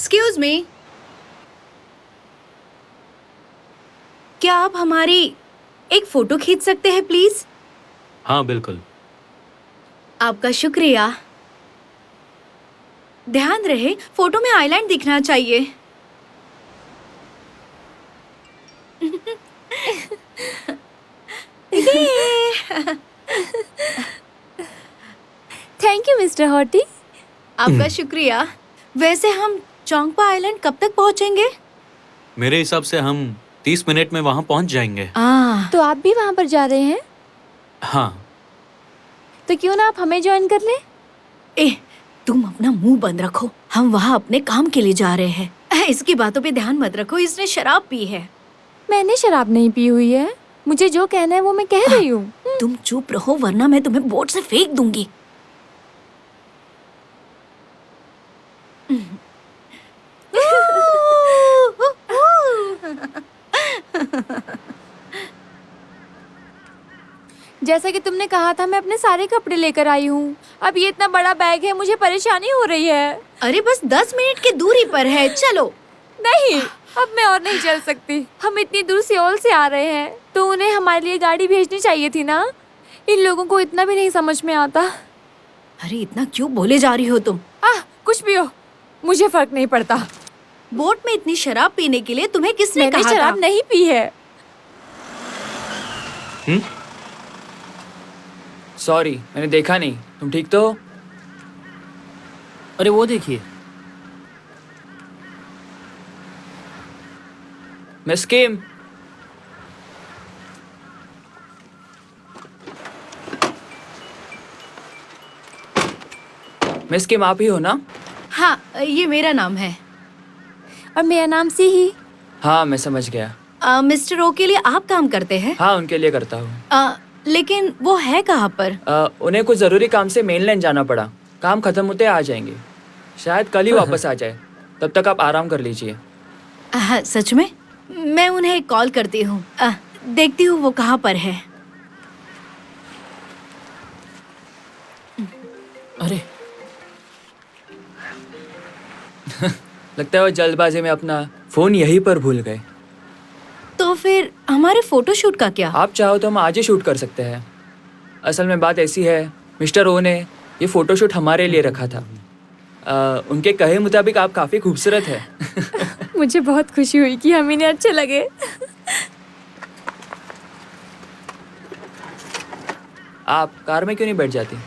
Excuse me, क्या आप हमारी एक फोटो खींच सकते हैं प्लीज? हाँ बिल्कुल। आपका शुक्रिया। ध्यान रहे फोटो में आईलाइट दिखना चाहिए। Thank you mister hottie. आपका शुक्रिया। वैसे हम चोंगपा आइलैंड कब तक पहुंचेंगे? मेरे हिसाब से हम 30 मिनट में वहाँ पहुँच जाएंगे। तो आप भी वहाँ पर जा रहे हैं? हाँ। तो क्यों ना आप हमें ज्वाइन कर लें? तुम अपना मुंह बंद रखो। हम वहाँ अपने काम के लिए जा रहे हैं। इसकी बातों पे ध्यान मत रखो, इसने शराब पी है। मैंने शराब नहीं पी हुई है। मुझे जो कहना है वो मैं कह रही हूँ। तुम चुप रहो वरना मैं तुम्हें बोट से फेंक दूंगी। जैसा कि तुमने कहा था मैं अपने सारे कपड़े लेकर आई हूँ। अब ये इतना बड़ा बैग है, मुझे परेशानी हो रही है। अरे बस 10 मिनट की दूरी पर है, चलो। नहीं, अब मैं और नहीं चल सकती। हम इतनी दूर सियोल से आ रहे हैं तो उन्हें हमारे लिए गाड़ी भेजनी चाहिए थी ना। इन लोगों को इतना भी नहीं समझ में आता। अरे इतना क्यों बोले जा रही हो तुम? कुछ भी हो, मुझे फर्क नहीं पड़ता। बोट में इतनी शराब पीने के लिए तुम्हें किसने मैंने कहा था? शराब नहीं पी है। सॉरी, मैंने देखा नहीं। तुम ठीक तो हो? अरे वो देखिए। मिस किम। मिस किम आप ही हो ना? हाँ, ये मेरा नाम है। और मेरा नाम सिही। हाँ मैं समझ गया। मिस्टर ओ के लिए आप काम करते हैं? हाँ उनके लिए करता हूँ। लेकिन वो है कहाँ पर? उन्हें कुछ ज़रूरी काम से मेनलैंड जाना पड़ा। काम खत्म होते आ जाएंगे, शायद कल ही वापस आ जाए। तब तक आप आराम कर लीजिए। सच में? मैं उन्हें कॉल करती हूँ। देखती हूँ वो कहाँ पर है। अरे लगता है वो जल्दबाजी में अपना फ़ोन यहीं पर भूल गए। तो फिर हमारे फोटोशूट का क्या? आप चाहो तो हम आज ही शूट कर सकते हैं। असल में बात ऐसी है, मिस्टर ओ ने ये फ़ोटोशूट हमारे लिए रखा था। उनके कहे मुताबिक आप काफ़ी खूबसूरत है। मुझे बहुत खुशी हुई कि हम इन्हें अच्छे लगे। आप कार में क्यों नहीं बैठ जाती?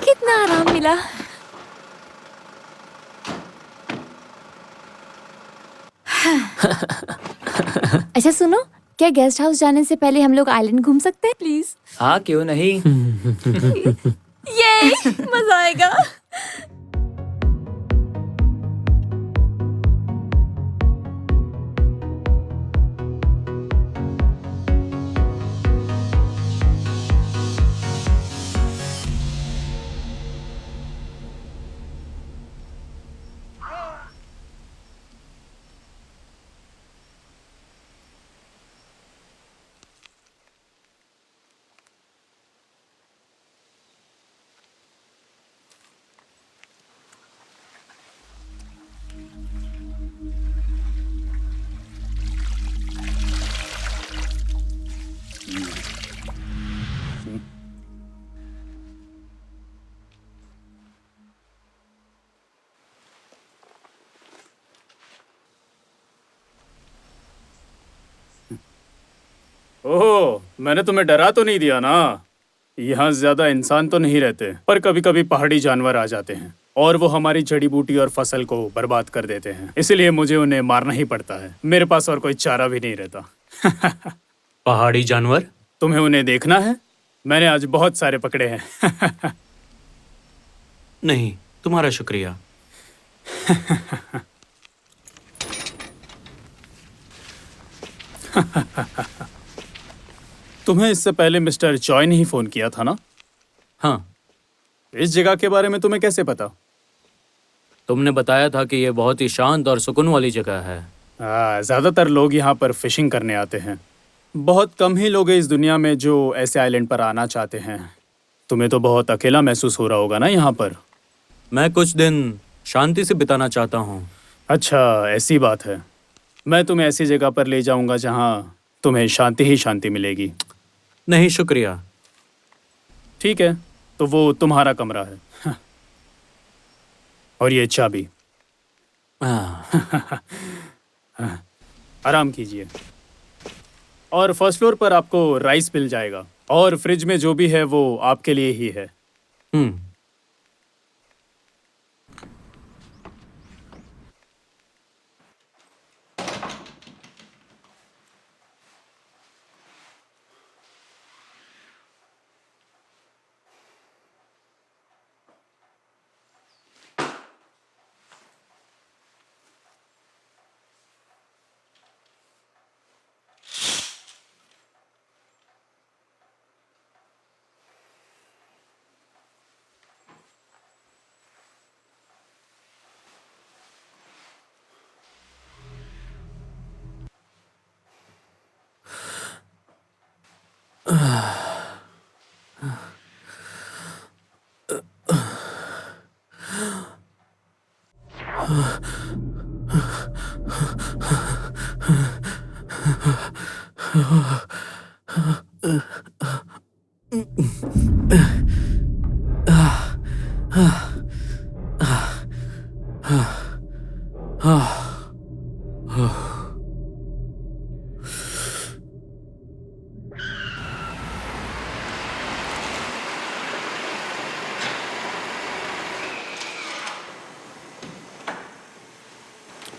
कितना आराम मिला। अच्छा सुनो, क्या गेस्ट हाउस जाने से पहले हम लोग आइलैंड घूम सकते हैं प्लीज? हाँ क्यों नहीं। ये मजा आएगा। ओह, मैंने तुम्हें डरा तो नहीं दिया ना। यहाँ ज्यादा इंसान तो नहीं रहते, पर कभी कभी पहाड़ी जानवर आ जाते हैं और वो हमारी जड़ी बूटी और फसल को बर्बाद कर देते हैं। इसलिए मुझे उन्हें मारना ही पड़ता है। मेरे पास और कोई चारा भी नहीं रहता। पहाड़ी जानवर? तुम्हें उन्हें देखना है? मैंने आज बहुत सारे पकड़े हैं। नहीं, तुम्हारा शुक्रिया। तुम्हें इससे पहले मिस्टर चॉय ने ही फोन किया था ना? हाँ, इस जगह के बारे में तुम्हें कैसे पता? तुमने बताया था कि ये बहुत ही शांत और सुकून वाली जगह है। ज्यादातर लोग यहाँ पर फिशिंग करने आते हैं। बहुत कम ही लोग हैं इस दुनिया में जो ऐसे आइलैंड पर आना चाहते हैं। तुम्हें तो बहुत अकेला महसूस हो रहा होगा ना यहाँ पर। मैं कुछ दिन शांति से बिताना चाहता हूँ। अच्छा, ऐसी बात है। मैं तुम्हें ऐसी जगह पर ले जाऊंगा जहाँ तुम्हें शांति ही शांति मिलेगी। नहीं शुक्रिया। ठीक है, तो वो तुम्हारा कमरा है। हाँ। और ये चाबी। हाँ, आराम कीजिए। और फर्स्ट फ्लोर पर आपको राइस मिल जाएगा और फ्रिज में जो भी है वो आपके लिए ही है। हम्म।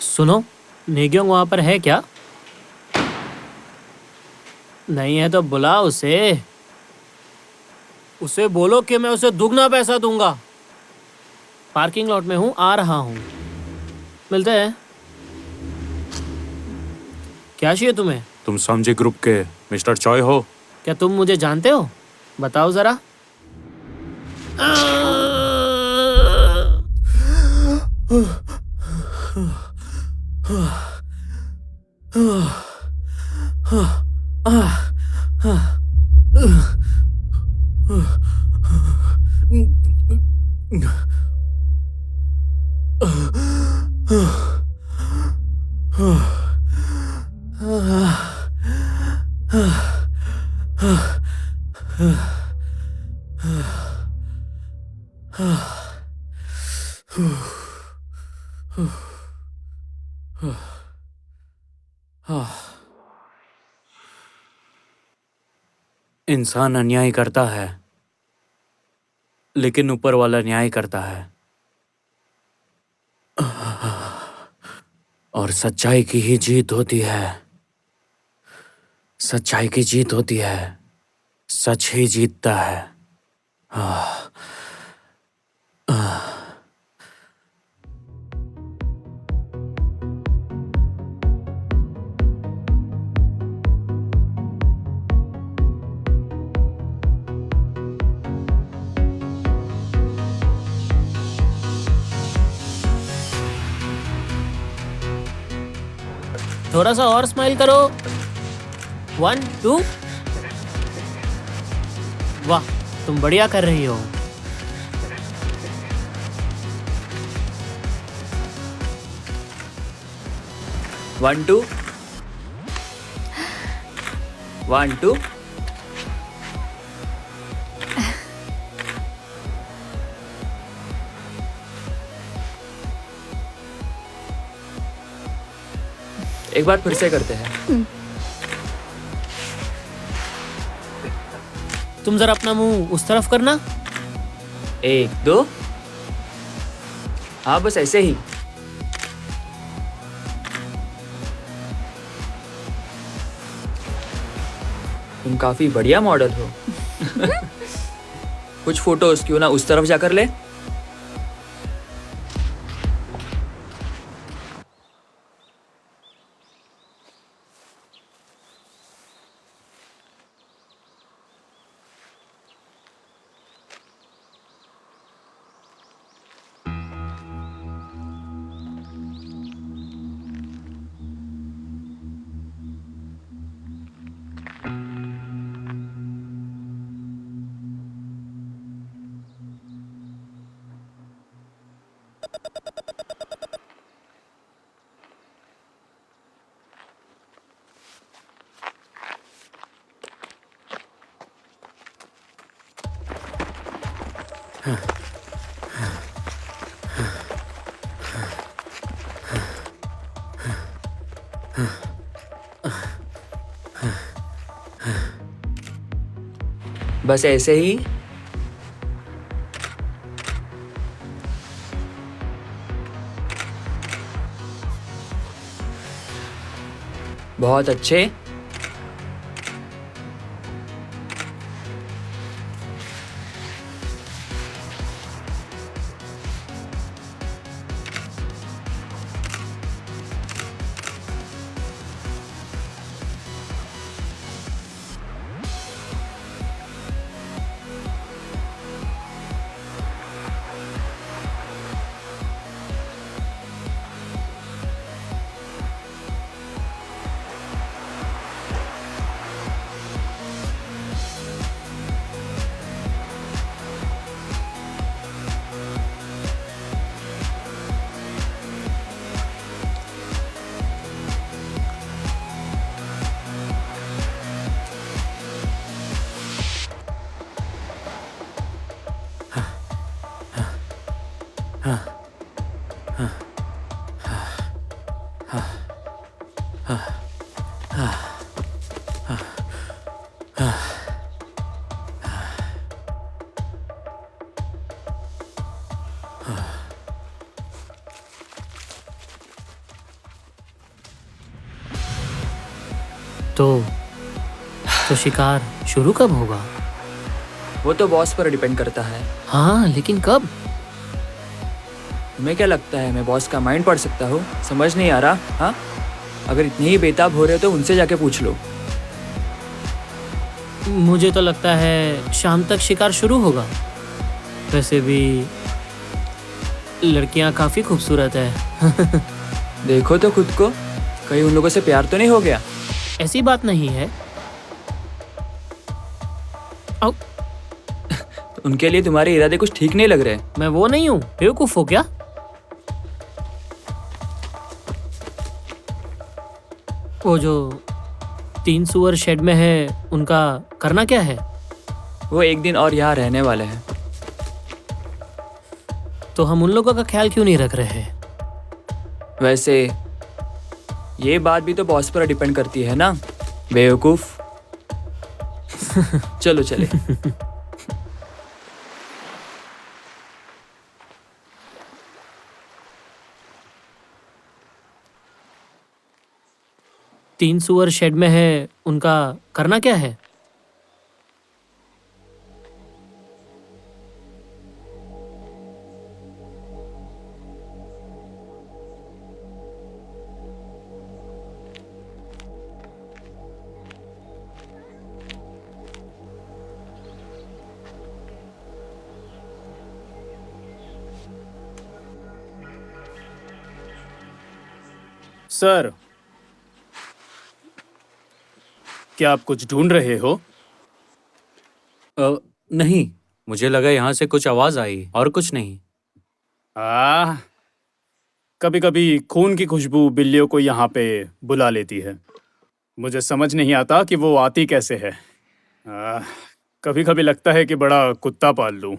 सुनो, नेग्योंग वहाँ पर है क्या? नहीं है तो बुला उसे। उसे बोलो कि मैं उसे दुगना पैसा दूंगा। पार्किंग लॉट में हूँ, आ रहा हूँ। मिलते हैं। क्या चाहिए तुम्हें? तुम समझी ग्रुप के मिस्टर चॉय हो? क्या तुम मुझे जानते हो? बताओ जरा। इंसान अन्याय करता है, लेकिन ऊपर वाला न्याय करता है। और सच्चाई की ही जीत होती है। सच्चाई की जीत होती है। सच ही जीतता है। थोड़ा सा और स्माइल करो। 1 2। वाह, तुम बढ़िया कर रही हो। One two 1 2। एक बार फिर से करते हैं। तुम जरा अपना मुंह उस तरफ करना। 1 2। हाँ, बस ऐसे ही। तुम काफी बढ़िया मॉडल हो। कुछ फोटोज क्यों ना उस तरफ जाकर ले। बस ऐसे ही। बहुत अच्छे। तो शिकार शुरू कब होगा? वो तो बॉस पर डिपेंड करता है। हाँ, लेकिन कब? तुम्हें क्या लगता है मैं बॉस का माइंड पढ़ सकता हूँ? समझ नहीं आ रहा? हाँ, अगर इतने ही बेताब हो रहे हो तो उनसे जाके पूछ लो। मुझे तो लगता है शाम तक शिकार शुरू होगा। वैसे भी लड़कियां काफी खूबसूरत है। देखो तो खुद को, कहीं उन लोगों से प्यार तो नहीं हो गया? ऐसी बात नहीं है। तो उनके लिए तुम्हारे इरादे कुछ ठीक नहीं लग रहे। मैं वो नहीं हूँ, बेवकूफ हो क्या? वो जो 3 सुअर शेड में है, उनका करना क्या है? वो एक दिन और यहाँ रहने वाले हैं। तो हम उन लोगों का ख्याल क्यों नहीं रख रहे हैं? वैसे ये बात भी तो बॉस पर डिपेंड करती है ना, बेवकूफ। चलो चले। तीन सुअर शेड में है, उनका करना क्या है? सर, क्या आप कुछ ढूंढ रहे हो? नहीं, मुझे लगा यहाँ से कुछ आवाज आई और कुछ नहीं। कभी कभी खून की खुशबू बिल्लियों को यहाँ पे बुला लेती है। मुझे समझ नहीं आता कि वो आती कैसे है। कभी कभी लगता है कि बड़ा कुत्ता पाल लूं।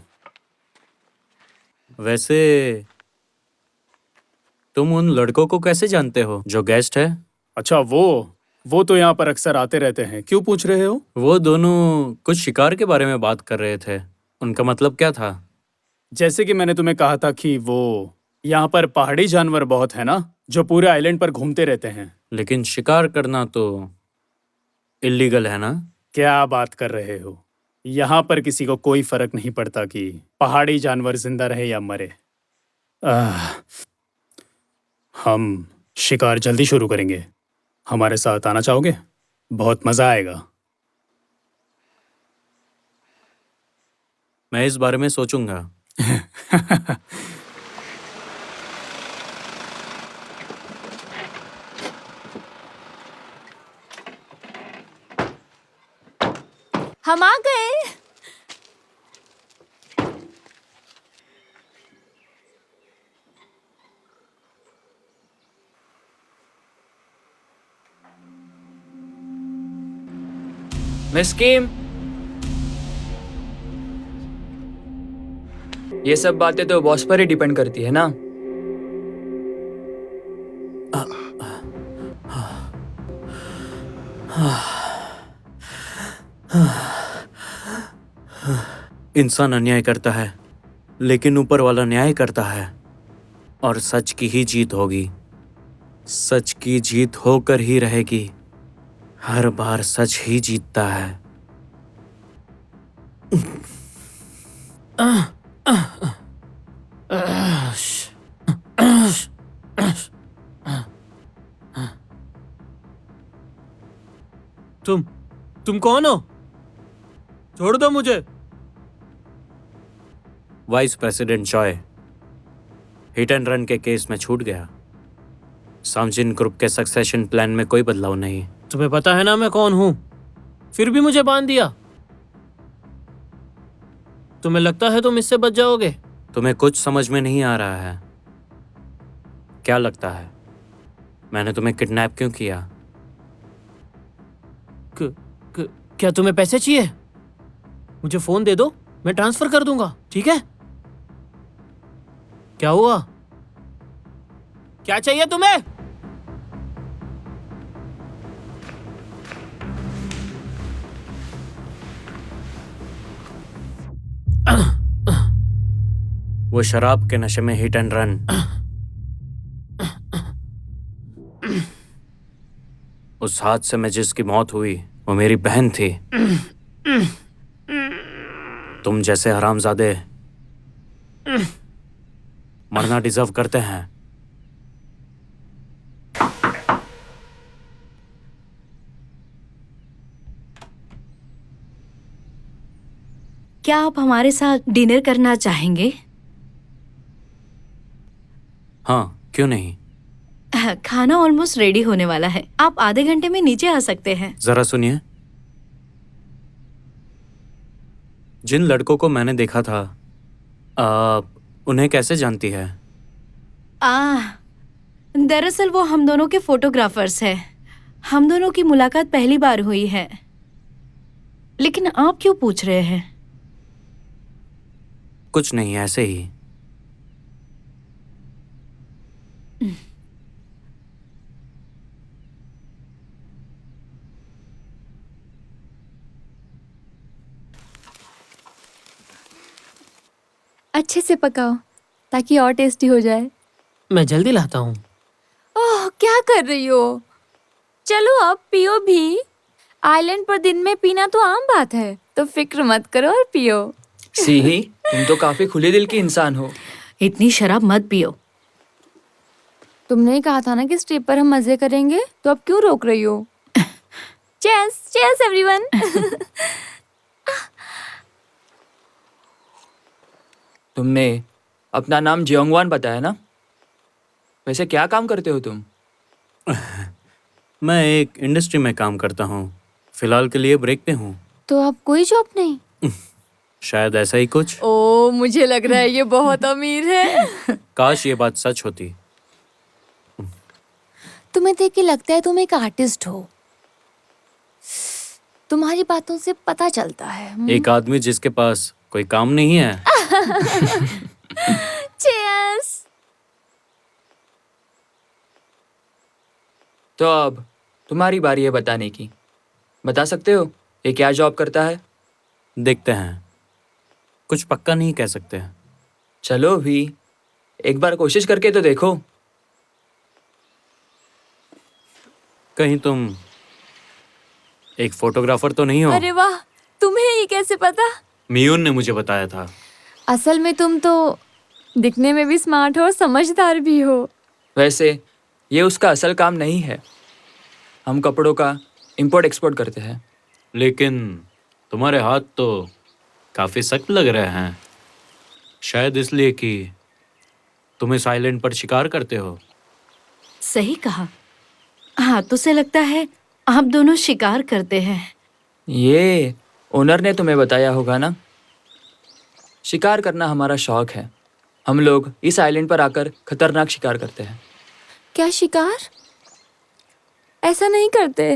वैसे तुम उन लड़कों को कैसे जानते हो जो गेस्ट है? अच्छा, वो वो तो यहाँ पर अक्सर आते रहते हैं, क्यों पूछ रहे हो? वो दोनों कुछ शिकार के बारे में बात कर रहे थे। उनका मतलब क्या था? जैसे कि मैंने तुम्हें कहा था कि वो यहाँ पर पहाड़ी जानवर बहुत है ना, जो पूरे आइलैंड पर घूमते रहते हैं। लेकिन शिकार करना तो इलीगल है ना? क्या बात कर रहे हो? यहाँ पर किसी को कोई फर्क नहीं पड़ता कि पहाड़ी जानवर जिंदा रहे या मरे। हम शिकार जल्दी शुरू करेंगे। हमारे साथ आना चाहोगे? बहुत मजा आएगा। मैं इस बारे में सोचूंगा। हम आ गए। मिस किम, ये सब बातें तो बॉस पर ही डिपेंड करती है ना। इंसान अन्याय करता है, लेकिन ऊपर वाला न्याय करता है, और सच की ही जीत होगी। सच की जीत होकर ही रहेगी। हर बार सच ही जीतता है। तुम कौन हो? छोड़ दो मुझे। Vice president Joy, hit and run के केस में छूट गया। सामजिन ग्रुप के सक्सेशन प्लान में कोई बदलाव नहीं। तुम्हें पता है ना मैं कौन हूं, फिर भी मुझे बांध दिया। तुम्हें लगता है तुम इससे बच जाओगे? तुम्हें कुछ समझ में नहीं आ रहा है। क्या लगता है मैंने तुम्हें किडनैप क्यों किया? क्या तुम्हें पैसे चाहिए? मुझे फोन दे दो, मैं ट्रांसफर कर दूंगा, ठीक है? क्या हुआ? क्या चाहिए तुम्हें? वो शराब के नशे में हिट एंड रन। उस हादसे में जिसकी मौत हुई वो मेरी बहन थी। तुम जैसे हरामजादे मरना डिजर्व करते हैं। क्या आप हमारे साथ डिनर करना चाहेंगे? हाँ, क्यों नहीं? खाना ऑलमोस्ट रेडी होने वाला है। आप आधे घंटे में नीचे आ सकते हैं। जरा सुनिए। जिन लड़कों को मैंने देखा था, आप उन्हें कैसे जानती है? दरअसल वो हम दोनों के फोटोग्राफर्स हैं। हम दोनों की मुलाकात पहली बार हुई है। लेकिन आप क्यों पूछ रहे हैं? कुछ नहीं, ऐसे ही। अच्छे से पकाओ ताकि और टेस्टी हो जाए। मैं जल्दी लाता हूँ। ओह, क्या कर रही हो? चलो अब पियो भी। आइलैंड पर दिन में पीना तो आम बात है, तो फिक्र मत करो और पियो। सी, तुम तो काफी खुले दिल की इंसान हो। इतनी शराब मत पियो। तुमने ही कहा था ना कि इस ट्रिप पर हम मजे करेंगे, तो अब क्यों रोक रही हो? Cheers, cheers everyone. तुमने अपना नाम जियोंगवान बताया ना? वैसे क्या काम करते हो तुम? मैं एक इंडस्ट्री में काम करता हूँ। फिलहाल के लिए ब्रेक पे हूँ। तो अब कोई जॉब नहीं? शायद ऐसा ही कुछ। ओ, मुझे लग रहा है ये बहुत अमीर है। काश ये बात सच होती। तुम्हें देख के लगता है तुम एक आर्टिस्ट हो। तुम्हारी बातों से पता चलता है। एक आदमी जिसके पास कोई काम नहीं है। चीयर्स। तो अब तुम्हारी बारी है बताने की। बता सकते हो ये क्या जॉब करता है? देखते हैं, कुछ पक्का नहीं कह सकते। चलो भी, एक बार कोशिश करके तो देखो। कहीं तुम एक फोटोग्राफर तो नहीं हो? अरे वाह, तुम्हें ये कैसे पता? मियून ने मुझे बताया था। असल में तुम तो दिखने में भी स्मार्ट हो और समझदार भी हो। वैसे ये उसका असल काम नहीं है। हम कपड़ों का इंपोर्ट एक्सपोर्ट करते हैं। लेकिन तुम्हारे हाथ तो काफी सख्त लग रहे हैं। शायद इसलिए कि तुम इस आइलैंड पर शिकार करते हो। सही कहा। हाथों से लगता है आप दोनों शिकार करते हैं। ये ओनर ने तुम्हें बताया होगा ना। शिकार करना हमारा शौक है। हम लोग इस आइलैंड पर आकर खतरनाक शिकार करते हैं। क्या शिकार? ऐसा नहीं करते।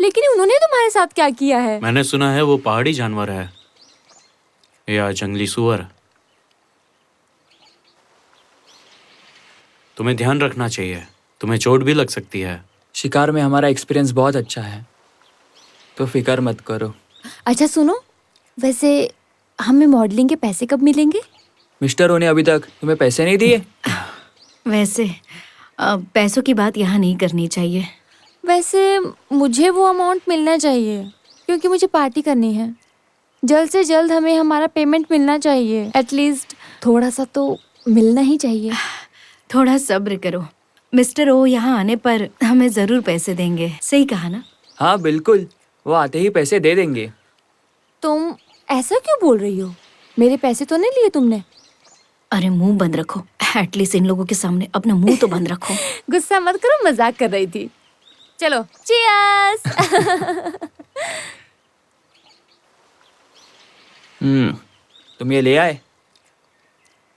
लेकिन उन्होंने तुम्हारे साथ क्या किया है? मैंने सुना है वो पहाड़ी जानवर है या जंगली सुअर। तुम्हें ध्यान रखना चाहिए, तुम्हें चोट भी लग सकती है। शिकार में हमारा एक्सपीरियंस बहुत अच्छा है, तो फिक्र मत करो। अच्छा सुनो, वैसे हमें मॉडलिंग के पैसे कब मिलेंगे? मिस्टर ओ ने अभी तक तुम्हें पैसे नहीं दिए? वैसे पैसों की बात यहाँ नहीं करनी चाहिए। वैसे मुझे वो अमाउंट मिलना चाहिए क्योंकि मुझे पार्टी करनी है। जल्द से जल्द हमें हमारा पेमेंट मिलना चाहिए। एटलीस्ट थोड़ा सा तो मिलना ही चाहिए। थोड़ा सब्र करो। मिस्टर ओ यहाँ आने पर हमें जरूर पैसे देंगे। सही कहा ना? हाँ बिल्कुल, वो आते ही पैसे दे देंगे। तुम ऐसा क्यों बोल रही हो? मेरे पैसे तो नहीं लिए तुमने? अरे मुंह बंद रखो। एटलीस्ट इन लोगों के सामने अपना मुंह तो बंद रखो। गुस्सा मत करो, मजाक कर रही थी। चलो चीयर्स। तुम ये ले आए?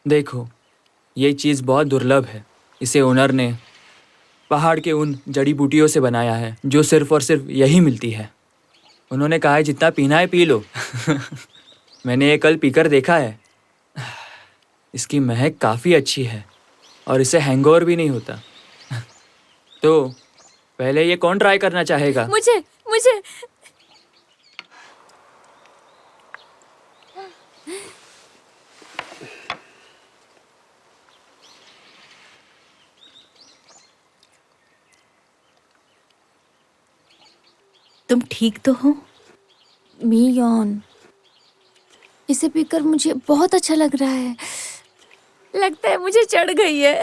देखो, ये चीज़ बहुत दुर्लभ है। इसे ओनर ने पहाड़ के उन जड़ी बूटियों से बनाया है जो सिर्फ और सिर्फ यही मिलती है। उन्होंने कहा है जितना पीना है पी लो। मैंने ये कल पीकर देखा है। इसकी महक काफ़ी अच्छी है और इससे हैंगओवर भी नहीं होता। तो पहले ये कौन ट्राई करना चाहेगा? मुझे मुझे तुम ठीक तो हो? मियोन, इसे पीकर मुझे बहुत अच्छा लग रहा है। लगता है मुझे चढ़ गई है।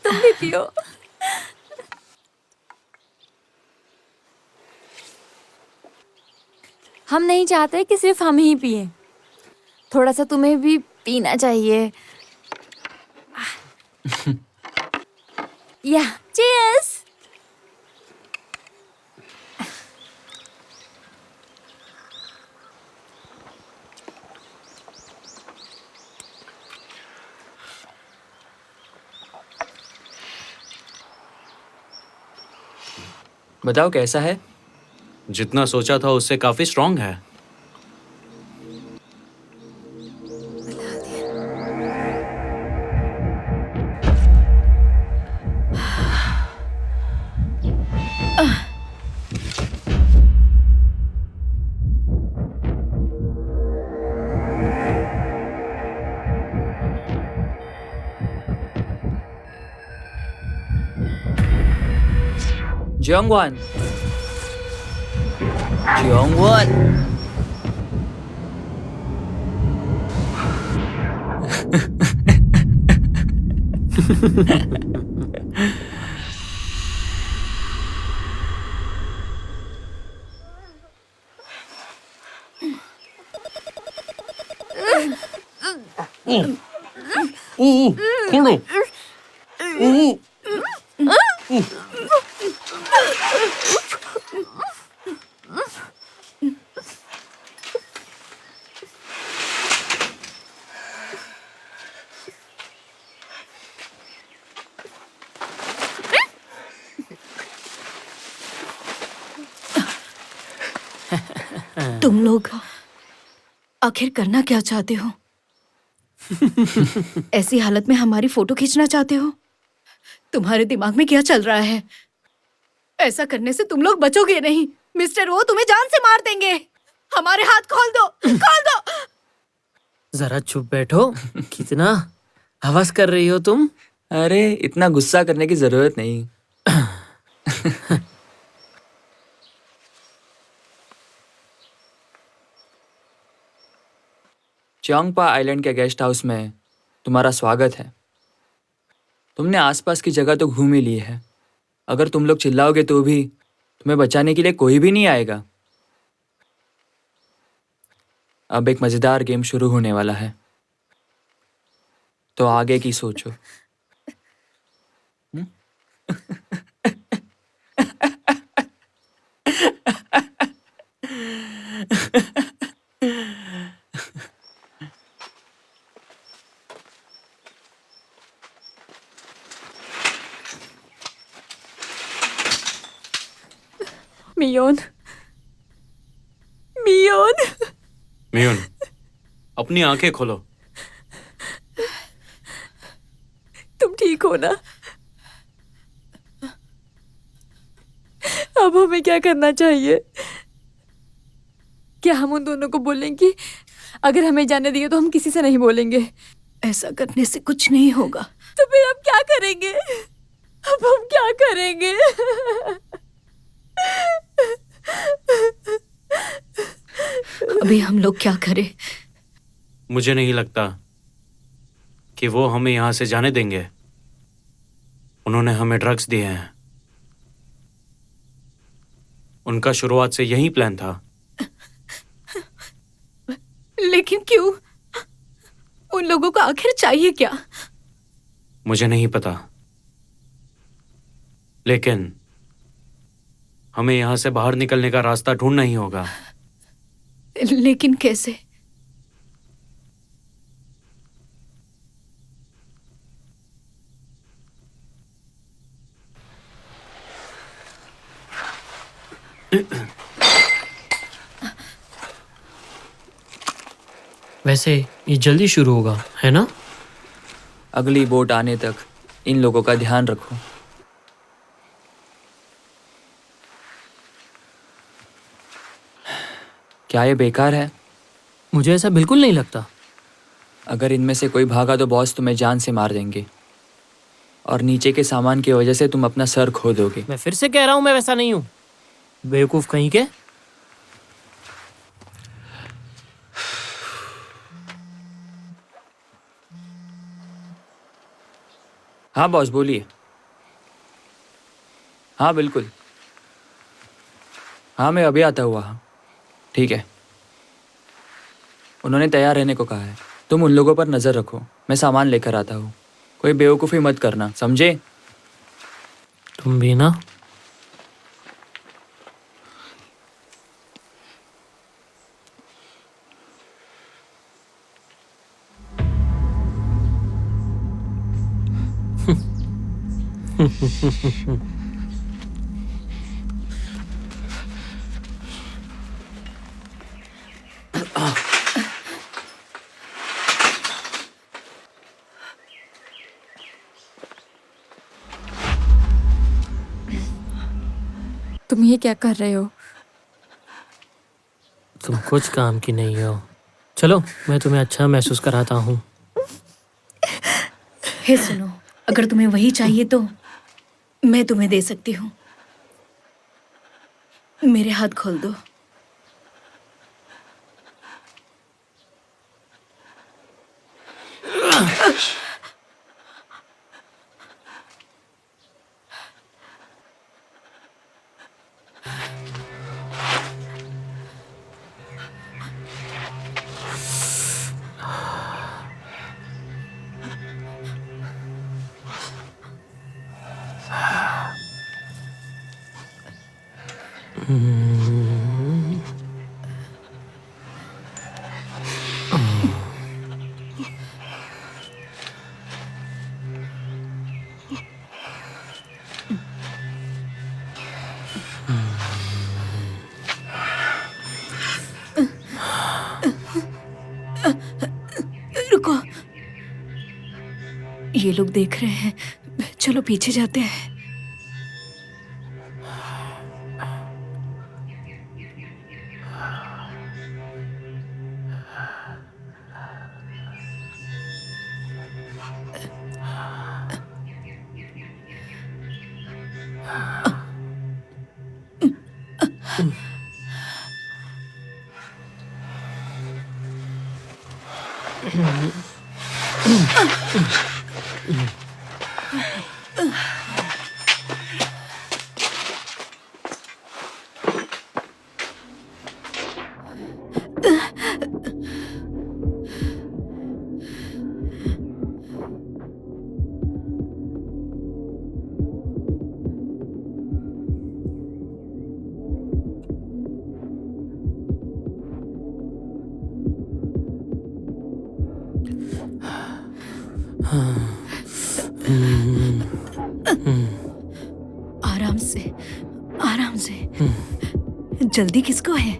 तुम भी पियो। हम नहीं चाहते कि सिर्फ हम ही पिए। थोड़ा सा तुम्हें भी पीना चाहिए। या चीयर्स। बताओ कैसा है? जितना सोचा था उससे काफी स्ट्रांग है। Jeongwon. Jeongwon. तुम लोग आखिर करना क्या चाहते हो? ऐसी हालत में हमारी फोटो खींचना चाहते हो? तुम्हारे दिमाग में क्या चल रहा है? ऐसा करने से तुम लोग बचोगे नहीं। मिस्टर वो तुम्हें जान से मार देंगे। हमारे हाथ खोल दो, खोल दो। जरा चुप बैठो। कितना हवस कर रही हो तुम। अरे इतना गुस्सा करने की जरूरत नहीं। चोंगपा आइलैंड के गेस्ट हाउस में तुम्हारा स्वागत है। तुमने आसपास की जगह तो घूम ही ली है। अगर तुम लोग चिल्लाओगे तो भी तुम्हें बचाने के लिए कोई भी नहीं आएगा। अब एक मजेदार गेम शुरू होने वाला है, तो आगे की सोचो। मियोन, मियोन। मियुन, अपनी आंखें खोलो। तुम ठीक हो ना? अब हमें क्या करना चाहिए? क्या हम उन दोनों को बोलेंगे? अगर हमें जाने दिए तो हम किसी से नहीं बोलेंगे। ऐसा करने से कुछ नहीं होगा। तो फिर हम क्या करेंगे? अब हम क्या करेंगे? अभी हम लोग क्या करें? मुझे नहीं लगता कि वो हमें यहाँ से जाने देंगे। उन्होंने हमें ड्रग्स दिए हैं। उनका शुरुआत से यही प्लान था। लेकिन क्यों? उन लोगों को आखिर चाहिए क्या? मुझे नहीं पता, लेकिन हमें यहाँ से बाहर निकलने का रास्ता ढूंढना ही होगा। लेकिन कैसे? वैसे ये जल्दी शुरू होगा, है ना? अगली बोट आने तक इन लोगों का ध्यान रखो। क्या ये बेकार है? मुझे ऐसा बिल्कुल नहीं लगता। अगर इनमें से कोई भागा तो बॉस तुम्हें जान से मार देंगे, और नीचे के सामान की वजह से तुम अपना सर खो दोगे। मैं फिर से कह रहा हूँ, मैं वैसा नहीं हूँ। बेवकूफ कहीं के। हाँ बॉस, बोलिए। हाँ बिल्कुल। हाँ मैं अभी आता हुआ। हाँ ठीक है। उन्होंने तैयार रहने को कहा है। तुम उन लोगों पर नज़र रखो, मैं सामान लेकर आता हूँ। कोई बेवकूफ़ी मत करना, समझे? तुम भी ना। तुम ये क्या कर रहे हो? तुम कुछ काम की नहीं हो। चलो मैं तुम्हें अच्छा महसूस कराता हूँ। हे सुनो, अगर तुम्हें वही चाहिए तो मैं तुम्हें दे सकती हूँ। मेरे हाथ खोल दो। रुको, ये लोग देख रहे हैं। चलो पीछे जाते हैं। आराम से, आराम से। जल्दी किसको है?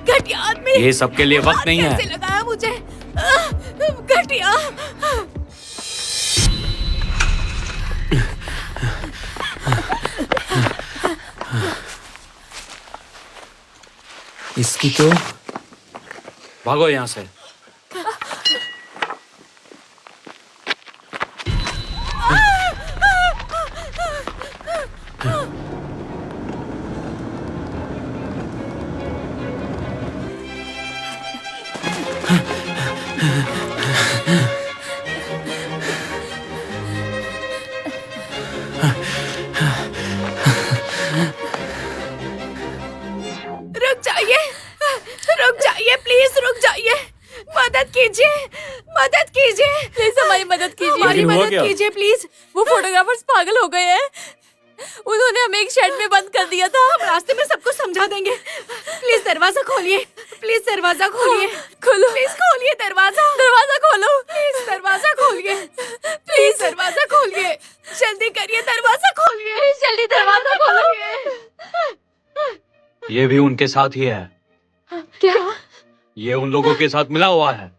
घटिया आदमी! ये सबके लिए वक्त नहीं है। कैसे लगाया मुझे? घटिया! इसकी तो भागो यहाँ से। रुक जाइए प्लीज, रुक जाइए। मदद कीजिए, मदद कीजिए प्लीज हमारी मदद कीजिए। हमारी लेकिन हुआ मदद क्या? कीजिए प्लीज। वो फोटोग्राफर्स पागल हो गए हैं। उन्होंने हमें एक शेड में बंद कर दिया था। हम रास्ते में सबको समझा देंगे। प्लीज दरवाजा खोलिए, प्लीज दरवाजा खोलिए। खोलो प्लीज खोलिए दरवाजा, दरवाजा खोलो। प्लीज दरवाजा खोलिए, प्लीज दरवाजा खोलिए। जल्दी करिए, दरवाजा खोलिए, जल्दी दरवाजा खोलो। ये भी उनके साथ ही है। क्या? ये उन लोगों के साथ मिला हुआ है।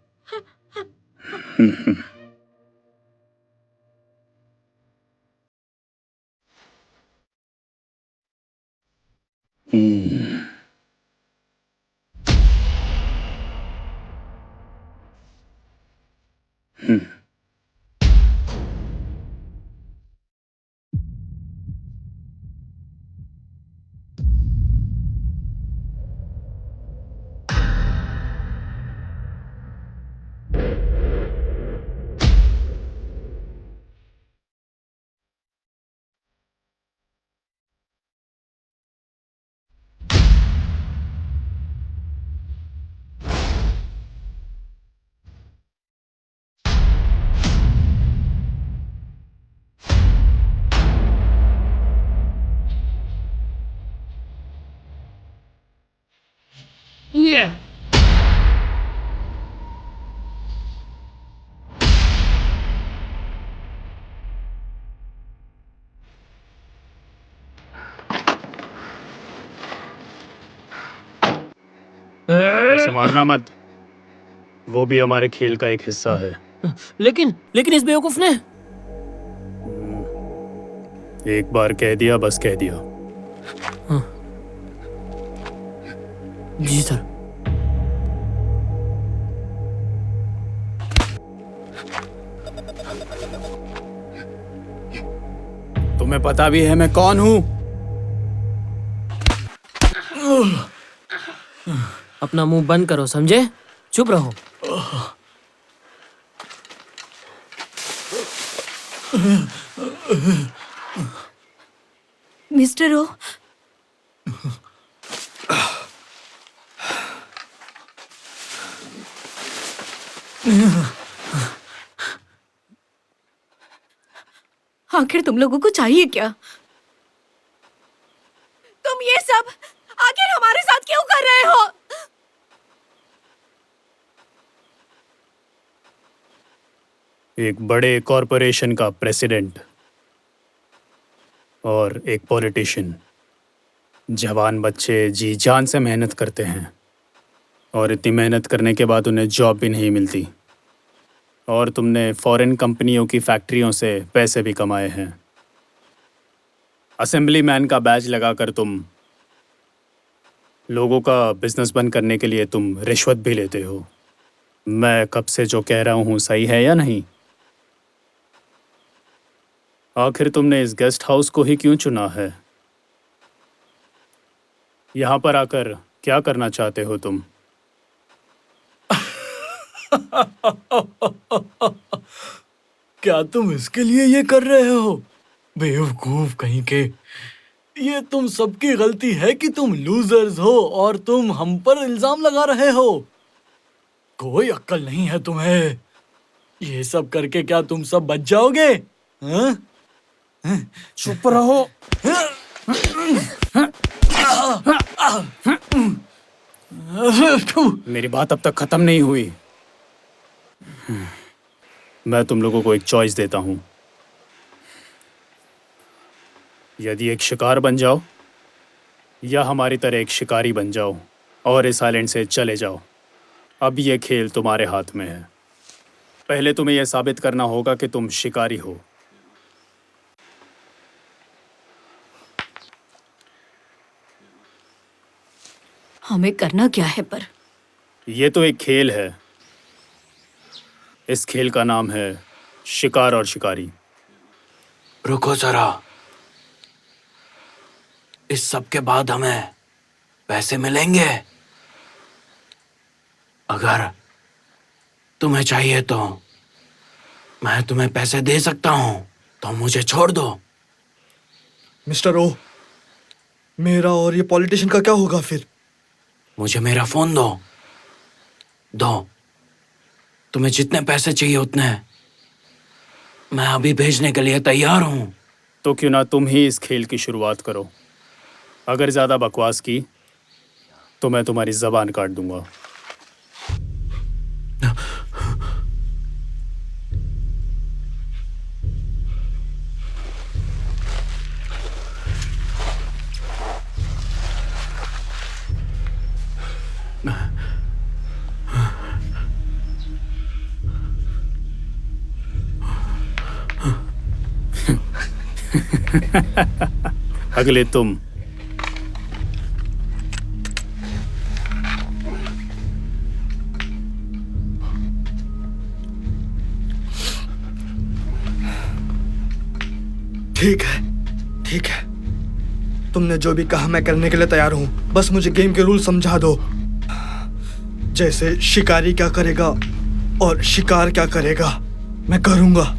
ऐसे मारना मत, वो भी हमारे खेल का एक हिस्सा है। लेकिन इस बेवकूफ ने एक बार कह दिया, बस कह दिया। जी सर। तुम्हें पता भी है मैं कौन हूँ? अपना मुंह बंद करो, समझे? चुप रहो। मिस्टर ओ, आखिर तुम लोगों को चाहिए क्या? तुम ये सब आखिर हमारे साथ क्यों कर रहे हो? एक बड़े कॉरपोरेशन का प्रेसिडेंट और एक पॉलिटिशियन, जवान बच्चे जी जान से मेहनत करते हैं और इतनी मेहनत करने के बाद उन्हें जॉब भी नहीं मिलती। और तुमने फॉरेन कंपनियों की फैक्ट्रियों से पैसे भी कमाए हैं। असेंबली मैन का बैज लगाकर तुम लोगों का बिजनेस बंद करने के लिए तुम रिश्वत भी लेते हो। मैं कब से जो कह रहा हूँ सही है या नहीं? आखिर तुमने इस गेस्ट हाउस को ही क्यों चुना है? यहाँ पर आकर क्या करना चाहते हो तुम? क्या तुम इसके लिए ये कर रहे हो? बेवकूफ कहीं के। ये तुम सबकी गलती है कि तुम लूजर्स हो और तुम हम पर इल्जाम लगा रहे हो। कोई अक्ल नहीं है तुम्हें। ये सब करके क्या तुम सब बच जाओगे? हाँ? चुप रहो। मेरी बात अब तक खत्म नहीं हुई। मैं तुम लोगों को एक चॉइस देता हूं। यदि एक शिकार बन जाओ या हमारी तरह एक शिकारी बन जाओ और इस आइलैंड से चले जाओ। अब ये खेल तुम्हारे हाथ में है। पहले तुम्हें यह साबित करना होगा कि तुम शिकारी हो। हमें करना क्या है पर? ये तो एक खेल है। इस खेल का नाम है शिकार और शिकारी। रुको जरा, इस सब के बाद हमें पैसे मिलेंगे? अगर तुम्हें चाहिए तो मैं तुम्हें पैसे दे सकता हूं, तो मुझे छोड़ दो। मिस्टर ओ, मेरा और ये पॉलिटिशियन का क्या होगा फिर? मुझे मेरा फोन दो। तुम्हें जितने पैसे चाहिए उतने मैं अभी भेजने के लिए तैयार हूं। तो क्यों ना तुम ही इस खेल की शुरुआत करो। अगर ज्यादा बकवास की तो मैं तुम्हारी जबान काट दूंगा। अगले तुम। ठीक है, ठीक है। तुमने जो भी कहा मैं करने के लिए तैयार हूं। बस मुझे गेम के रूल समझा दो। जैसे शिकारी क्या करेगा और शिकार क्या करेगा, मैं करूंगा।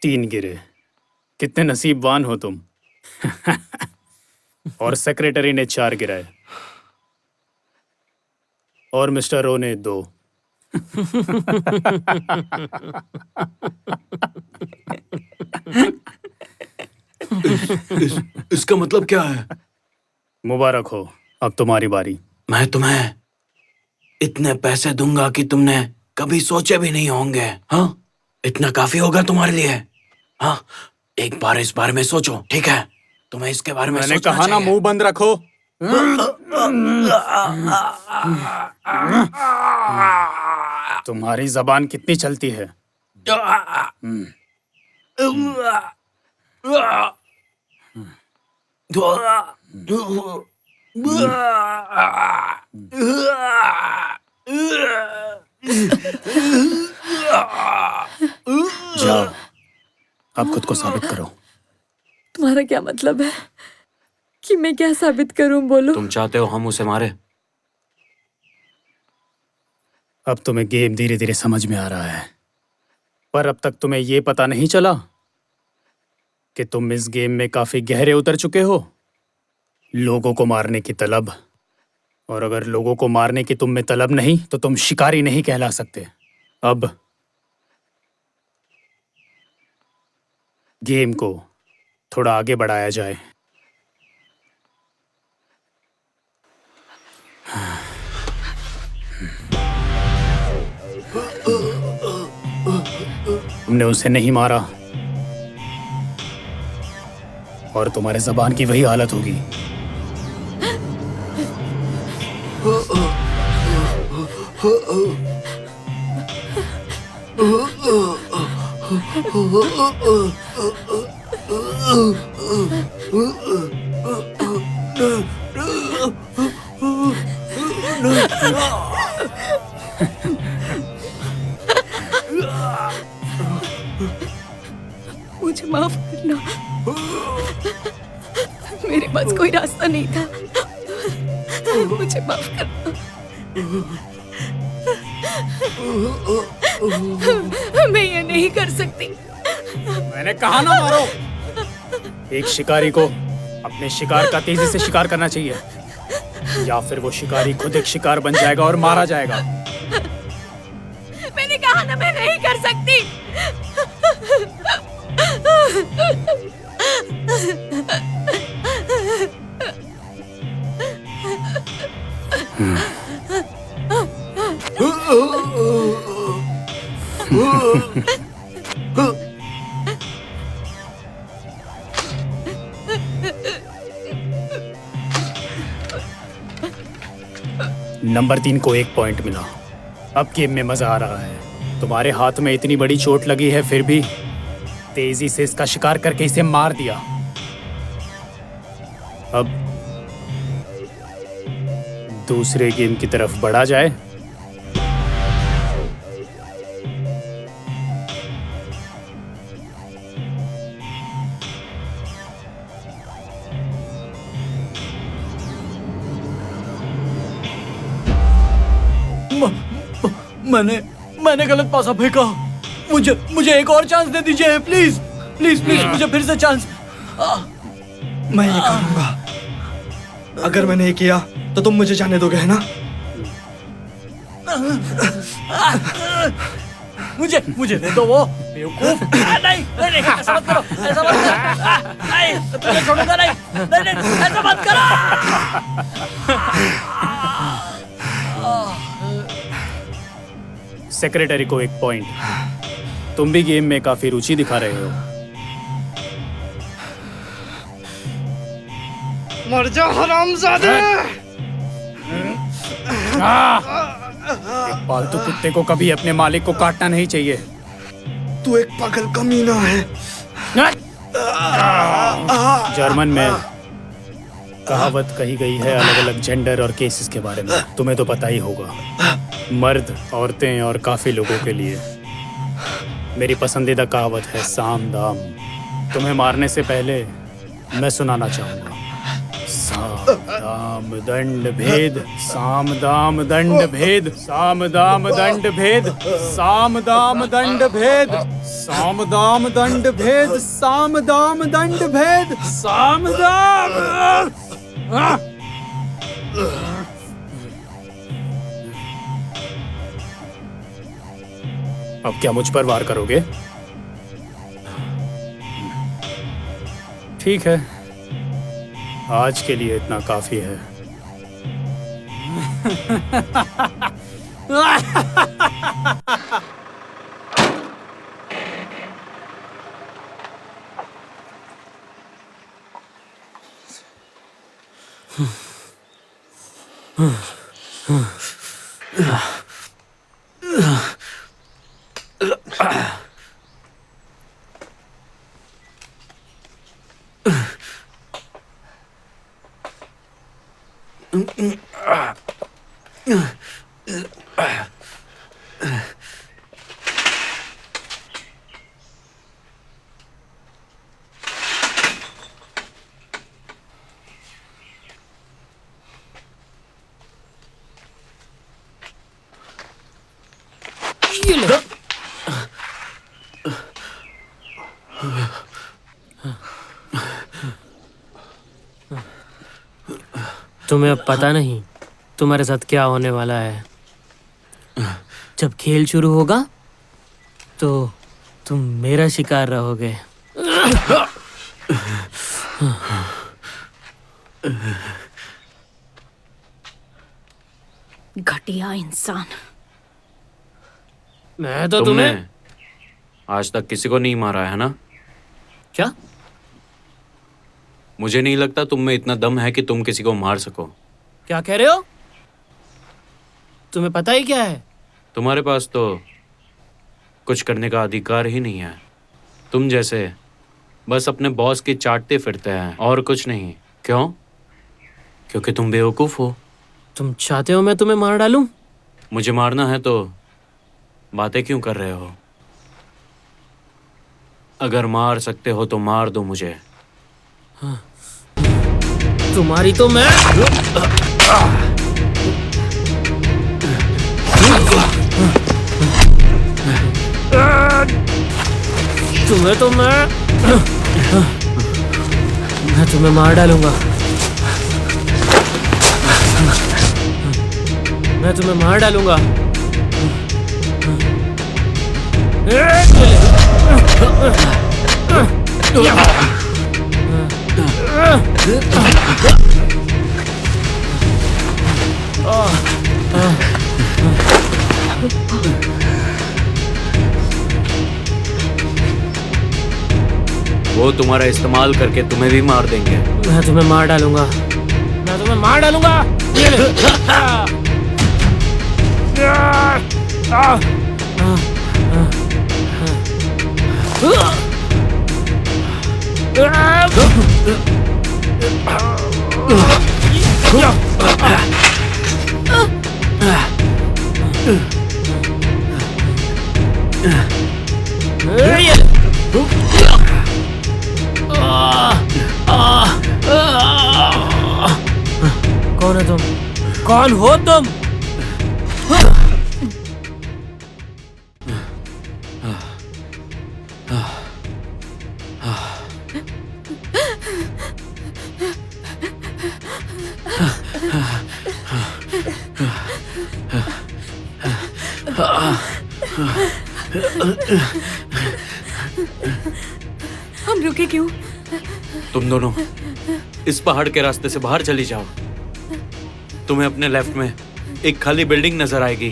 तीन गिरे। कितने नसीबवान हो तुम। और सेक्रेटरी ने 4 गिराए और मिस्टर ओ ने 2। इसका मतलब क्या है? मुबारक हो, अब तुम्हारी बारी। मैं तुम्हें इतने पैसे दूंगा कि तुमने कभी सोचे भी नहीं होंगे। हाँ, इतना काफी होगा तुम्हारे लिए? हाँ, एक बार इस बारे में सोचो, ठीक है? तुम्हें इसके बारे में मैंने सोचना कहा ना, चाहिए। मुंह बंद रखो। तुम्हारी जबान कितनी चलती है? जाओ, अब खुद को साबित करो। तुम्हारा क्या मतलब है कि मैं क्या साबित करूं? बोलो। तुम चाहते हो हम उसे मारे? अब तुम्हें गेम धीरे धीरे समझ में आ रहा है, पर अब तक तुम्हें ये पता नहीं चला कि तुम इस गेम में काफी गहरे उतर चुके हो। लोगों को मारने की तलब, और अगर लोगों को मारने की तुम में तलब नहीं तो तुम शिकारी नहीं कहला सकते। अब गेम को थोड़ा आगे बढ़ाया जाए। तुमने उसे नहीं मारा और तुम्हारे जबान की वही हालत होगी। मुझे माफ करना, मेरे पास कोई रास्ता नहीं था। मुझे माफ करना। मैं ये नहीं कर सकती। मैंने कहा ना मारो। एक शिकारी को अपने शिकार का तेजी से शिकार करना चाहिए, या फिर वो शिकारी खुद एक शिकार बन जाएगा और मारा जाएगा। मैंने कहा ना, मैं नहीं कर सकती। नंबर 3 को 1 पॉइंट मिला। अब गेम में मजा आ रहा है। तुम्हारे हाथ में इतनी बड़ी चोट लगी है, फिर भी तेजी से इसका शिकार करके इसे मार दिया। अब दूसरे गेम की तरफ बढ़ा जाए। मैंने गलत पासा फेंका। मुझे एक और चांस दे दीजिए, प्लीज प्लीज प्लीज, मुझे फिर से चांस। मैं ये करूंगा। अगर मैंने ये किया तो तुम मुझे जाने दोगे, है ना? मुझे दे दो वो बेवकूफ। नहीं नहीं, ऐसा मत करो, ऐसा मत करो। नहीं, तुझे छोड़ूंगा नहीं। नहीं, ऐसा मत करो। सेक्रेटरी को 1 पॉइंट। तुम भी गेम में काफी रुचि दिखा रहे हो। मर जा हरामजादे! पालतू कुत्ते को कभी अपने मालिक को काटना नहीं चाहिए। तू एक पागल कमीना है। जर्मन में कहावत कही गई है अलग अलग जेंडर और केसेस के बारे में, तुम्हें तो पता ही होगा। मर्द, औरतें और काफी लोगों के लिए मेरी पसंदीदा कहावत है साम दाम। तुम्हें मारने से पहले मैं सुनाना चाहूंगा। साम दाम दंड भेद, साम दाम दंड भेद, साम दाम दंड भेद, साम दाम दंड भेद, साम दाम दंड भेद, साम दाम दंड भेद, साम दाम। अब क्या मुझ पर वार करोगे? ठीक है, आज के लिए इतना काफी है। तुम्हें अब पता नहीं तुम्हारे साथ क्या होने वाला है। जब खेल शुरू होगा तो तुम मेरा शिकार रहोगे। घटिया इंसान। मैं तो तुमने तुम्हें आज तक किसी को नहीं मारा है ना? क्या? मुझे नहीं लगता तुम में इतना दम है कि तुम किसी को मार सको। क्या कह रहे हो? तुम्हें पता ही क्या है? तुम्हारे पास तो कुछ करने का अधिकार ही नहीं है। तुम जैसे बस अपने बॉस की चाटते फिरते हैं और कुछ नहीं। क्यों? क्योंकि तुम बेवकूफ़ हो। तुम चाहते हो मैं तुम्हें मार डालूं? मुझे मारना है तो बातें क्यों कर रहे हो? अगर मार सकते हो तो मार दो मुझे। तुम्हारी तो मैं तुम्हें तो मैं तुम्हें मार डालूंगा। मैं तुम्हें मार डालूंगा। वो तुम्हारा इस्तेमाल करके तुम्हें भी मार देंगे। मैं तुम्हें मार डालूंगा। मैं तुम्हें मार डालूंगा। ये ले। कौन है तुम? कौन हो तुम? हम रुके क्यों? तुम दोनों इस पहाड़ के रास्ते से बाहर चली जाओ। तुम्हें अपने लेफ्ट में एक खाली बिल्डिंग नजर आएगी।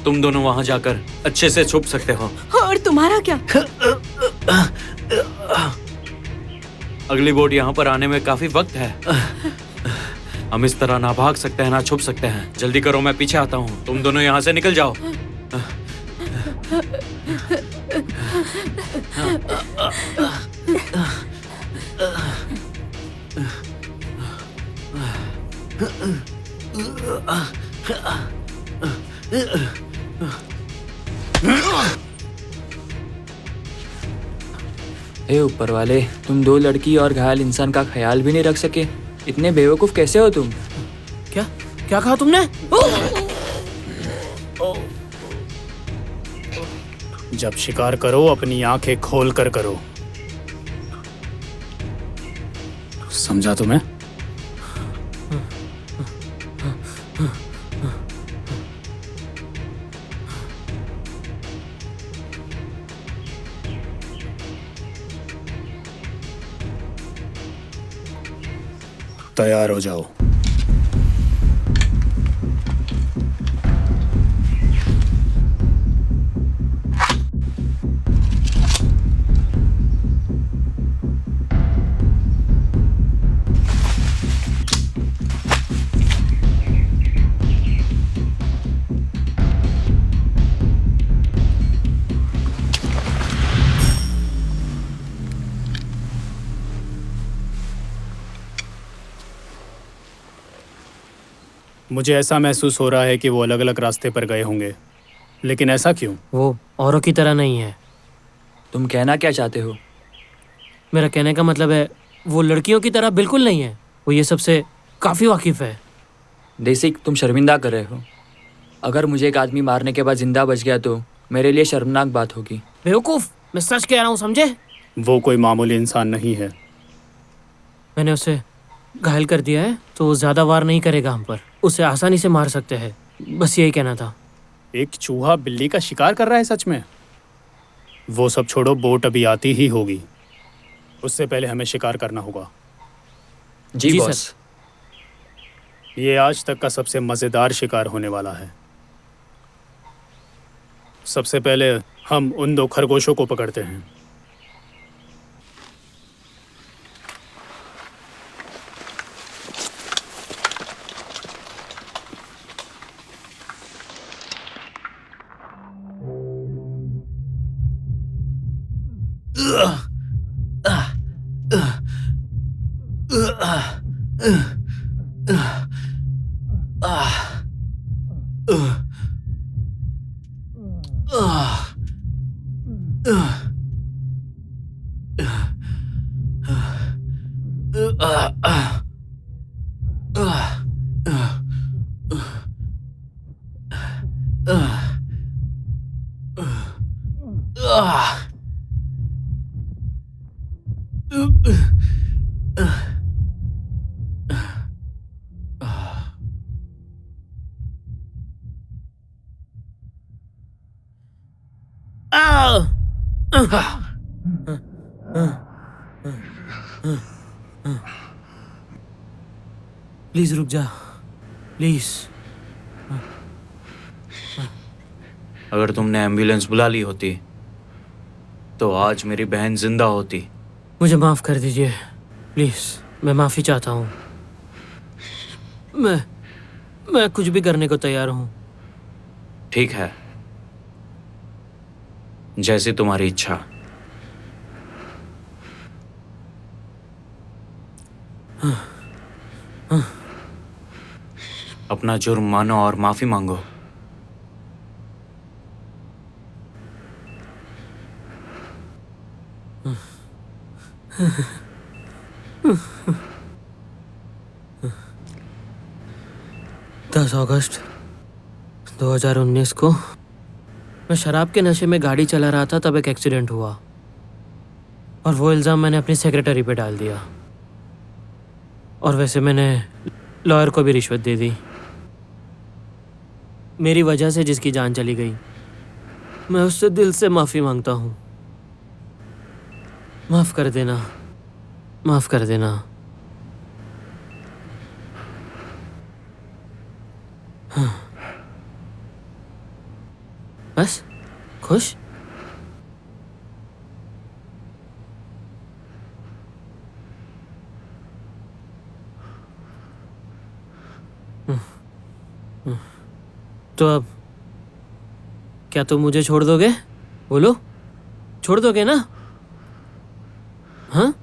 तुम दोनों वहां जाकर अच्छे से छुप सकते हो। और तुम्हारा क्या? अगली बोट यहाँ पर आने में काफी वक्त है। हम इस तरह ना भाग सकते हैं ना छुप सकते हैं। जल्दी करो, मैं पीछे आता हूँ। तुम दोनों यहाँ से निकल जाओ। हे ऊपर वाले, तुम दो लड़की और घायल इंसान का ख्याल भी नहीं रख सके। इतने बेवकूफ कैसे हो तुम? क्या क्या कहा तुमने? जब शिकार करो अपनी आंखें खोल कर करो। समझा तुम्हें? तैयार हो जाओ। मुझे ऐसा महसूस हो रहा है कि वो अलग अलग रास्ते पर गए होंगे, लेकिन ऐसा क्यों? वो औरों की तरह नहीं है। तुम कहना क्या चाहते हो? मेरा कहने का मतलब है वो लड़कियों की तरह बिल्कुल नहीं है। वो ये सबसे काफ़ी वाकिफ़ है। देसिक, तुम शर्मिंदा कर रहे हो। अगर मुझे एक आदमी मारने के बाद जिंदा बच गया तो मेरे लिए शर्मनाक बात होगी। बेवकूफ़, मैं सच कह रहा हूँ, समझे? वो कोई मामूली इंसान नहीं है। मैंने उसे घायल कर दिया है तो वो ज़्यादा वार नहीं करेगा हम पर। उसे आसानी से मार सकते हैं, बस यही कहना था। एक चूहा बिल्ली का शिकार कर रहा है सच में? वो सब छोड़ो, बोट अभी आती ही होगी। उससे पहले हमें शिकार करना होगा। जी जी बॉस। ये आज तक का सबसे मज़ेदार शिकार होने वाला है। सबसे पहले हम उन 2 खरगोशों को पकड़ते हैं। प्लीज़ रुक जा, प्लीज़। अगर तुमने एम्बुलेंस बुला ली होती तो आज मेरी बहन जिंदा होती। मुझे माफ़ कर दीजिए, प्लीज़। मैं माफ़ी चाहता हूँ। मैं कुछ भी करने को तैयार हूँ। ठीक है, जैसी तुम्हारी इच्छा। अपना जुर्म मानो और माफी मांगो। दस अगस्त 2019 को मैं शराब के नशे में गाड़ी चला रहा था, तब एक एक्सीडेंट हुआ और वो इल्ज़ाम मैंने अपनी सेक्रेटरी पे डाल दिया। और वैसे मैंने लॉयर को भी रिश्वत दे दी। मेरी वजह से जिसकी जान चली गई, मैं उससे दिल से माफ़ी मांगता हूँ। माफ़ कर देना, माफ़ कर देना। हाँ। बस खुश? तो अब क्या तुम मुझे छोड़ दोगे? बोलो, छोड़ दोगे ना? हाँ?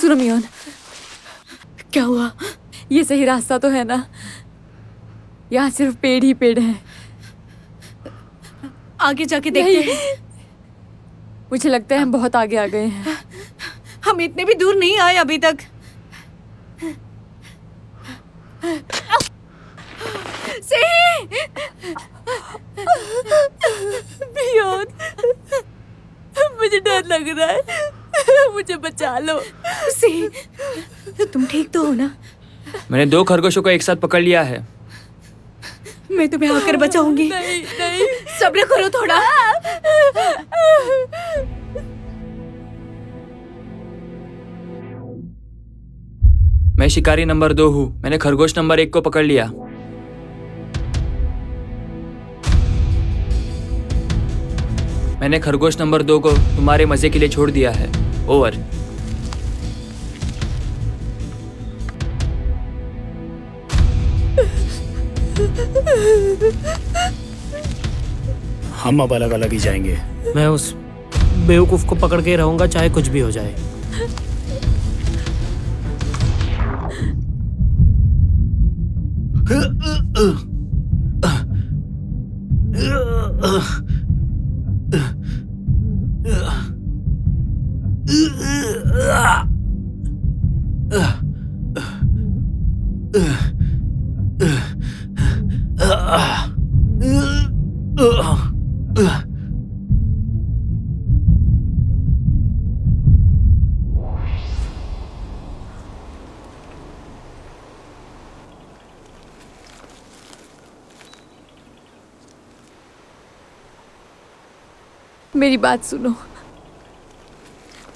सुनो मियोन, क्या हुआ? ये सही रास्ता तो है ना? यहाँ सिर्फ पेड़ ही पेड़ हैं। आगे जाके देखते नहीं। हैं। मुझे लगता है हम बहुत आगे आ गए हैं। हम इतने भी दूर नहीं आए अभी तक। सही। मियोन, मुझे डर लग रहा है। मुझे बचा लो। सही, तुम ठीक तो हो ना? मैंने 2 खरगोशों को एक साथ पकड़ लिया है। मैं तुम्हें आकर बचाऊंगी। नहीं नहीं, सब्र करो थोड़ा। मैं शिकारी नंबर 2 हूँ। मैंने खरगोश नंबर 1 को पकड़ लिया। मैंने खरगोश नंबर 2 को तुम्हारे मजे के लिए छोड़ दिया है। ओवर। हम अब अलग अलग ही जाएंगे। मैं उस बेवकूफ को पकड़ के रहूंगा, चाहे कुछ भी हो जाए। मेरी बात सुनो,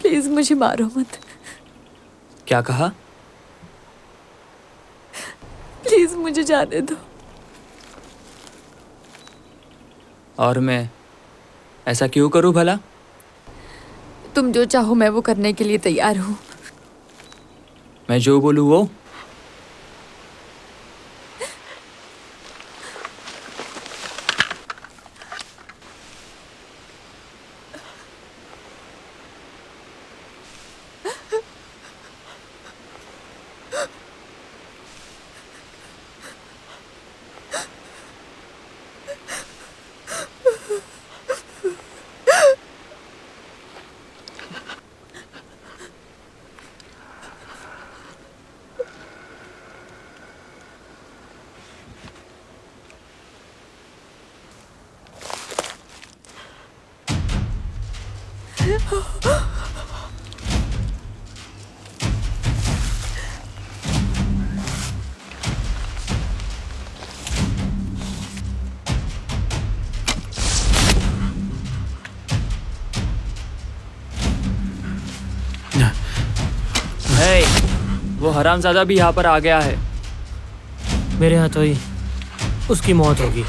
प्लीज मुझे मारो मत। क्या कहा? प्लीज मुझे जाने दो। और मैं ऐसा क्यों करूं भला? तुम जो चाहो मैं वो करने के लिए तैयार हूँ। मैं जो बोलूं वो? वो हरामजादा भी यहाँ पर आ गया है। मेरे हाथों ही उसकी मौत होगी।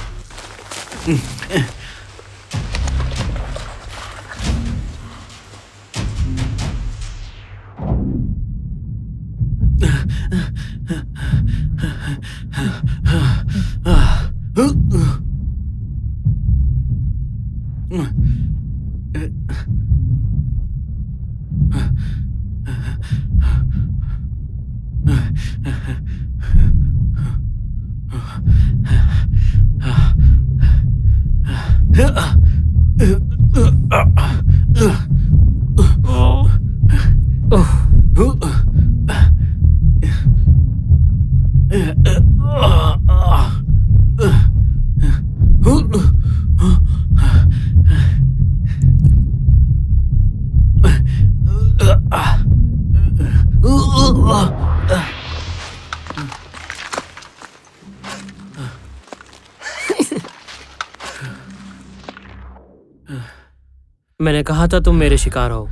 मैंने कहा था तुम मेरे शिकार हो।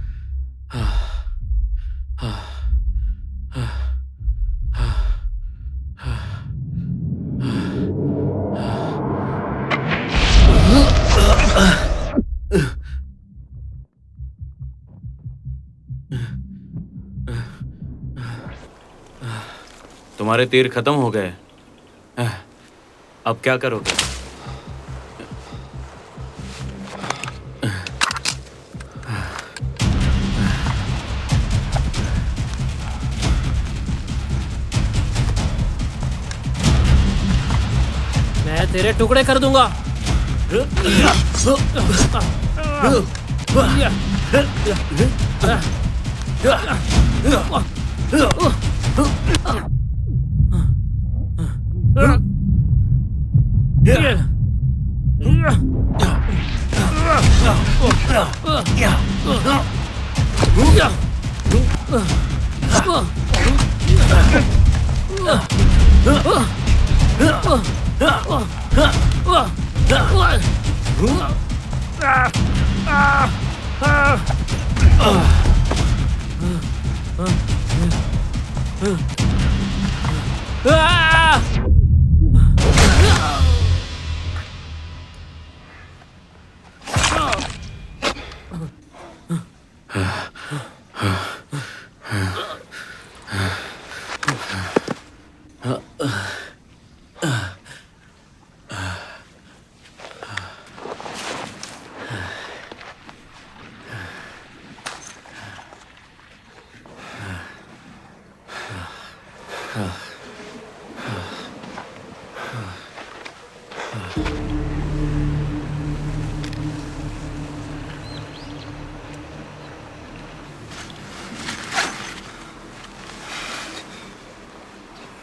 तुम्हारे तीर खत्म हो गए। अब क्या करोगे? मैं तेरे टुकड़े कर दूंगा।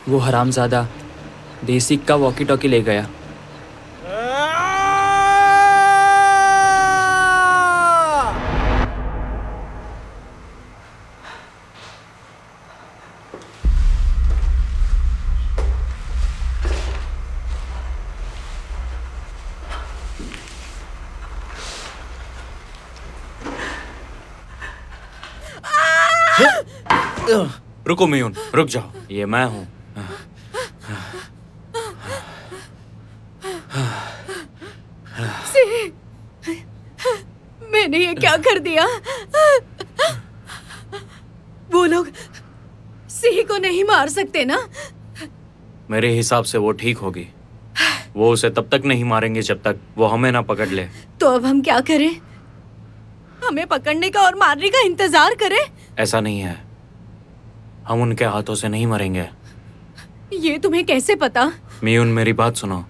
वो हरामजादा देसिक का वॉकी टॉकी ले गया। रुको मियून, रुक जाओ, ये मैं हूं। मैंने ये क्या कर दिया? वो लोग सिही को नहीं मार सकते ना? मेरे हिसाब से वो ठीक होगी। वो उसे तब तक नहीं मारेंगे जब तक वो हमें ना पकड़ ले। तो अब हम क्या करें? हमें पकड़ने का और मारने का इंतजार करें? ऐसा नहीं है, हम उनके हाथों से नहीं मरेंगे। ये तुम्हें कैसे पता? मियून, मेरी बात सुनो।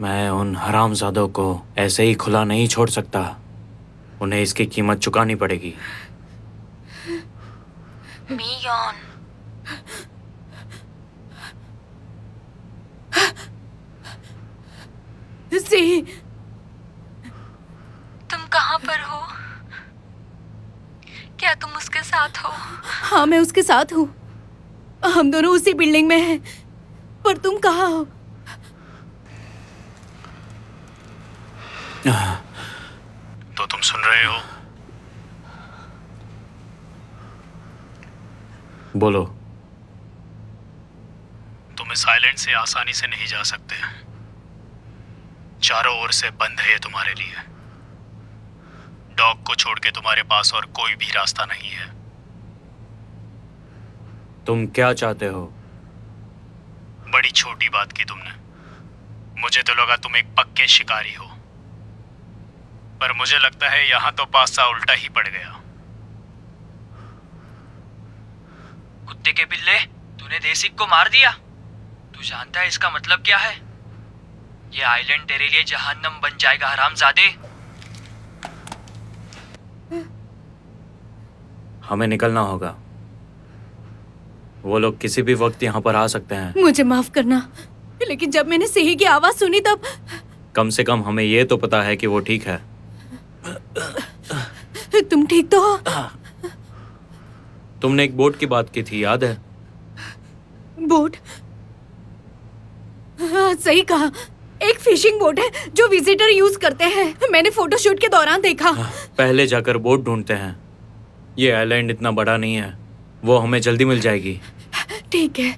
मैं उन हरामजादों को ऐसे ही खुला नहीं छोड़ सकता। उन्हें इसकी कीमत चुकानी पड़ेगी। मियोन, सिही, तुम कहाँ पर हो? क्या तुम उसके साथ हो? हाँ, मैं उसके साथ हूँ। हम दोनों उसी बिल्डिंग में हैं। पर तुम कहाँ हो? तो तुम सुन रहे हो? बोलो। तुम इस आइलैंड से आसानी से नहीं जा सकते। चारों ओर से बंद है ये तुम्हारे लिए। डॉग को छोड़ के तुम्हारे पास और कोई भी रास्ता नहीं है। तुम क्या चाहते हो? बड़ी छोटी बात की तुमने। मुझे तो लगा तुम एक पक्के शिकारी हो, पर मुझे लगता है यहाँ तो पासा उल्टा ही पड़ गया। कुत्ते के बिल्ले, तूने देसिक को मार दिया। तू जानता है इसका मतलब क्या है? ये आइलैंड तेरे लिए जहन्नम बन जाएगा, हरामजादे। हमें निकलना होगा। वो लोग किसी भी वक्त यहाँ पर आ सकते हैं। मुझे माफ करना, लेकिन जब मैंने सिही की आवाज सुनी तब... कम से कम हमें ये तो पता है कि वो ठीक है। तुम ठीक तो हो? तुमने एक बोट की बात की थी, याद है? बोट? हाँ, सही कहा। एक फिशिंग बोट है जो विजिटर यूज करते हैं। मैंने फोटोशूट के दौरान देखा। पहले जाकर बोट ढूंढते हैं। ये आइलैंड इतना बड़ा नहीं है, वो हमें जल्दी मिल जाएगी। ठीक है।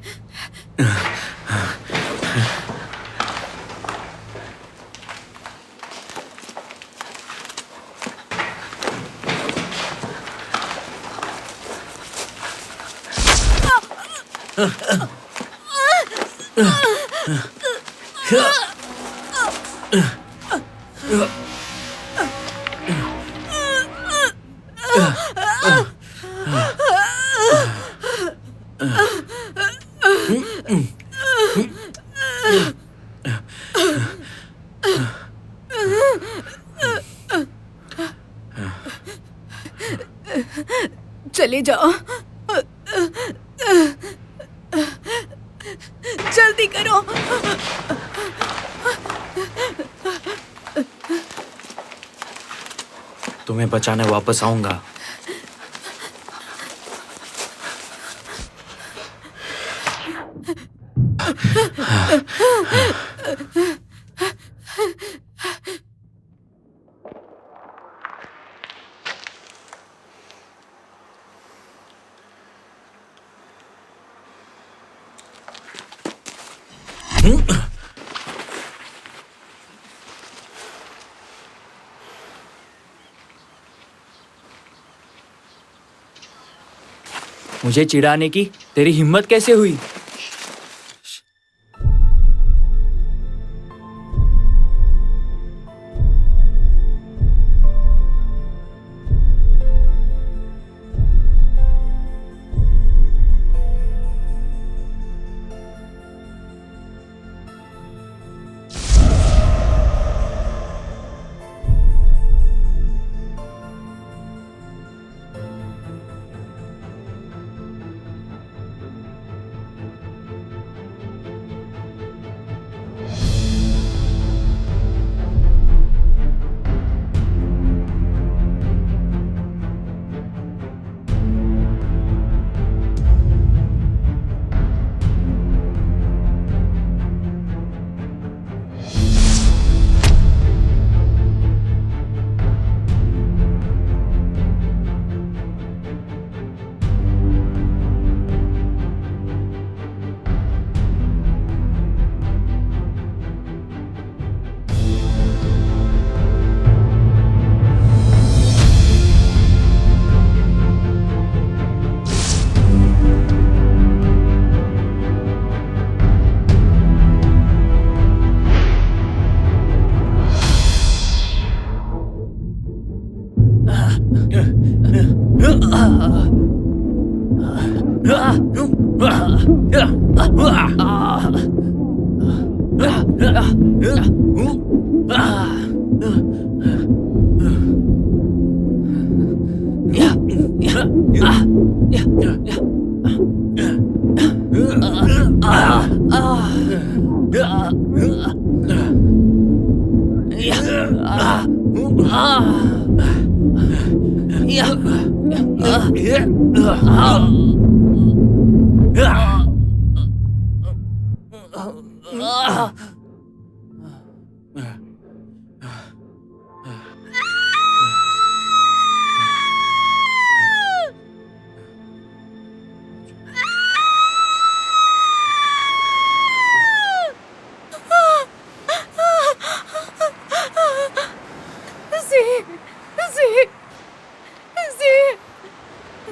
चले जाओ, जल्दी करो। तुम्हें बचाने वापस आऊंगा। मुझे चिढ़ाने की तेरी हिम्मत कैसे हुई?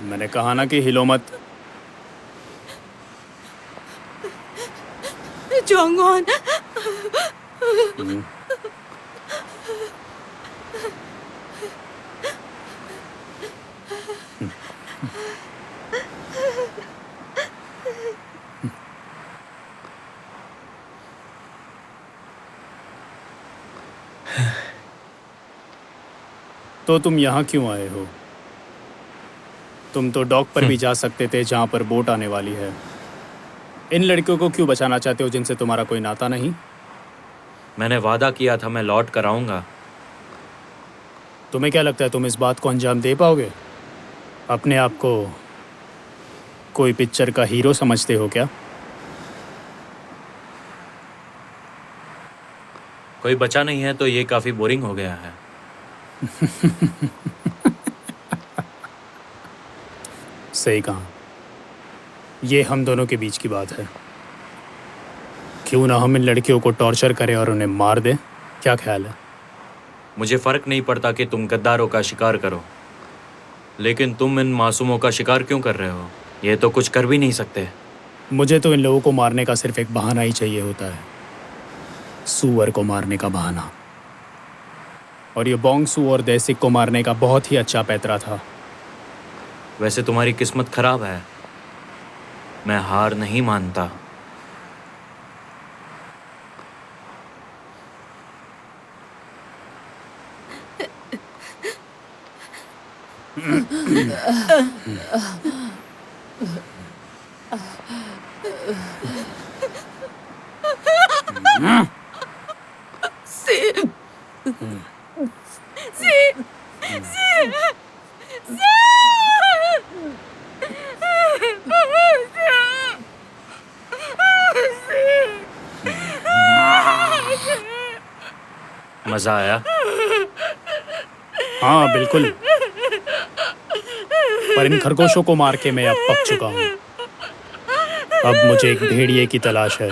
मैंने कहा ना कि हिलो मत। जोंगवॉन, तो तुम यहाँ क्यों आए हो? तुम तो डॉक पर भी जा सकते थे जहाँ पर बोट आने वाली है। इन लड़कियों को क्यों बचाना चाहते हो जिनसे तुम्हारा कोई नाता नहीं? मैंने वादा किया था मैं लौट कर आऊंगा। तुम्हें क्या लगता है तुम इस बात को अंजाम दे पाओगे? अपने आप को कोई पिक्चर का हीरो समझते हो क्या? कोई बचा नहीं है तो ये काफी बोरिंग हो गया है। सही कहा। ये हम दोनों के बीच की बात है। क्यों ना हम इन लड़कियों को टॉर्चर करें और उन्हें मार दें? क्या ख्याल है? मुझे फर्क नहीं पड़ता कि तुम गद्दारों का शिकार करो, लेकिन तुम इन मासूमों का शिकार क्यों कर रहे हो? ये तो कुछ कर भी नहीं सकते। मुझे तो इन लोगों को मारने का सिर्फ एक बहाना ही चाहिए होता है, सुअर को मारने का बहाना। और ये बोंगसू और देसिक को मारने का बहुत ही अच्छा पैतरा था। वैसे तुम्हारी किस्मत खराब है। मैं हार नहीं मानता। मजा आया? हाँ बिल्कुल, पर इन खरगोशों को मार के मैं अब पक चुका हूँ। अब मुझे एक भेड़िए की तलाश है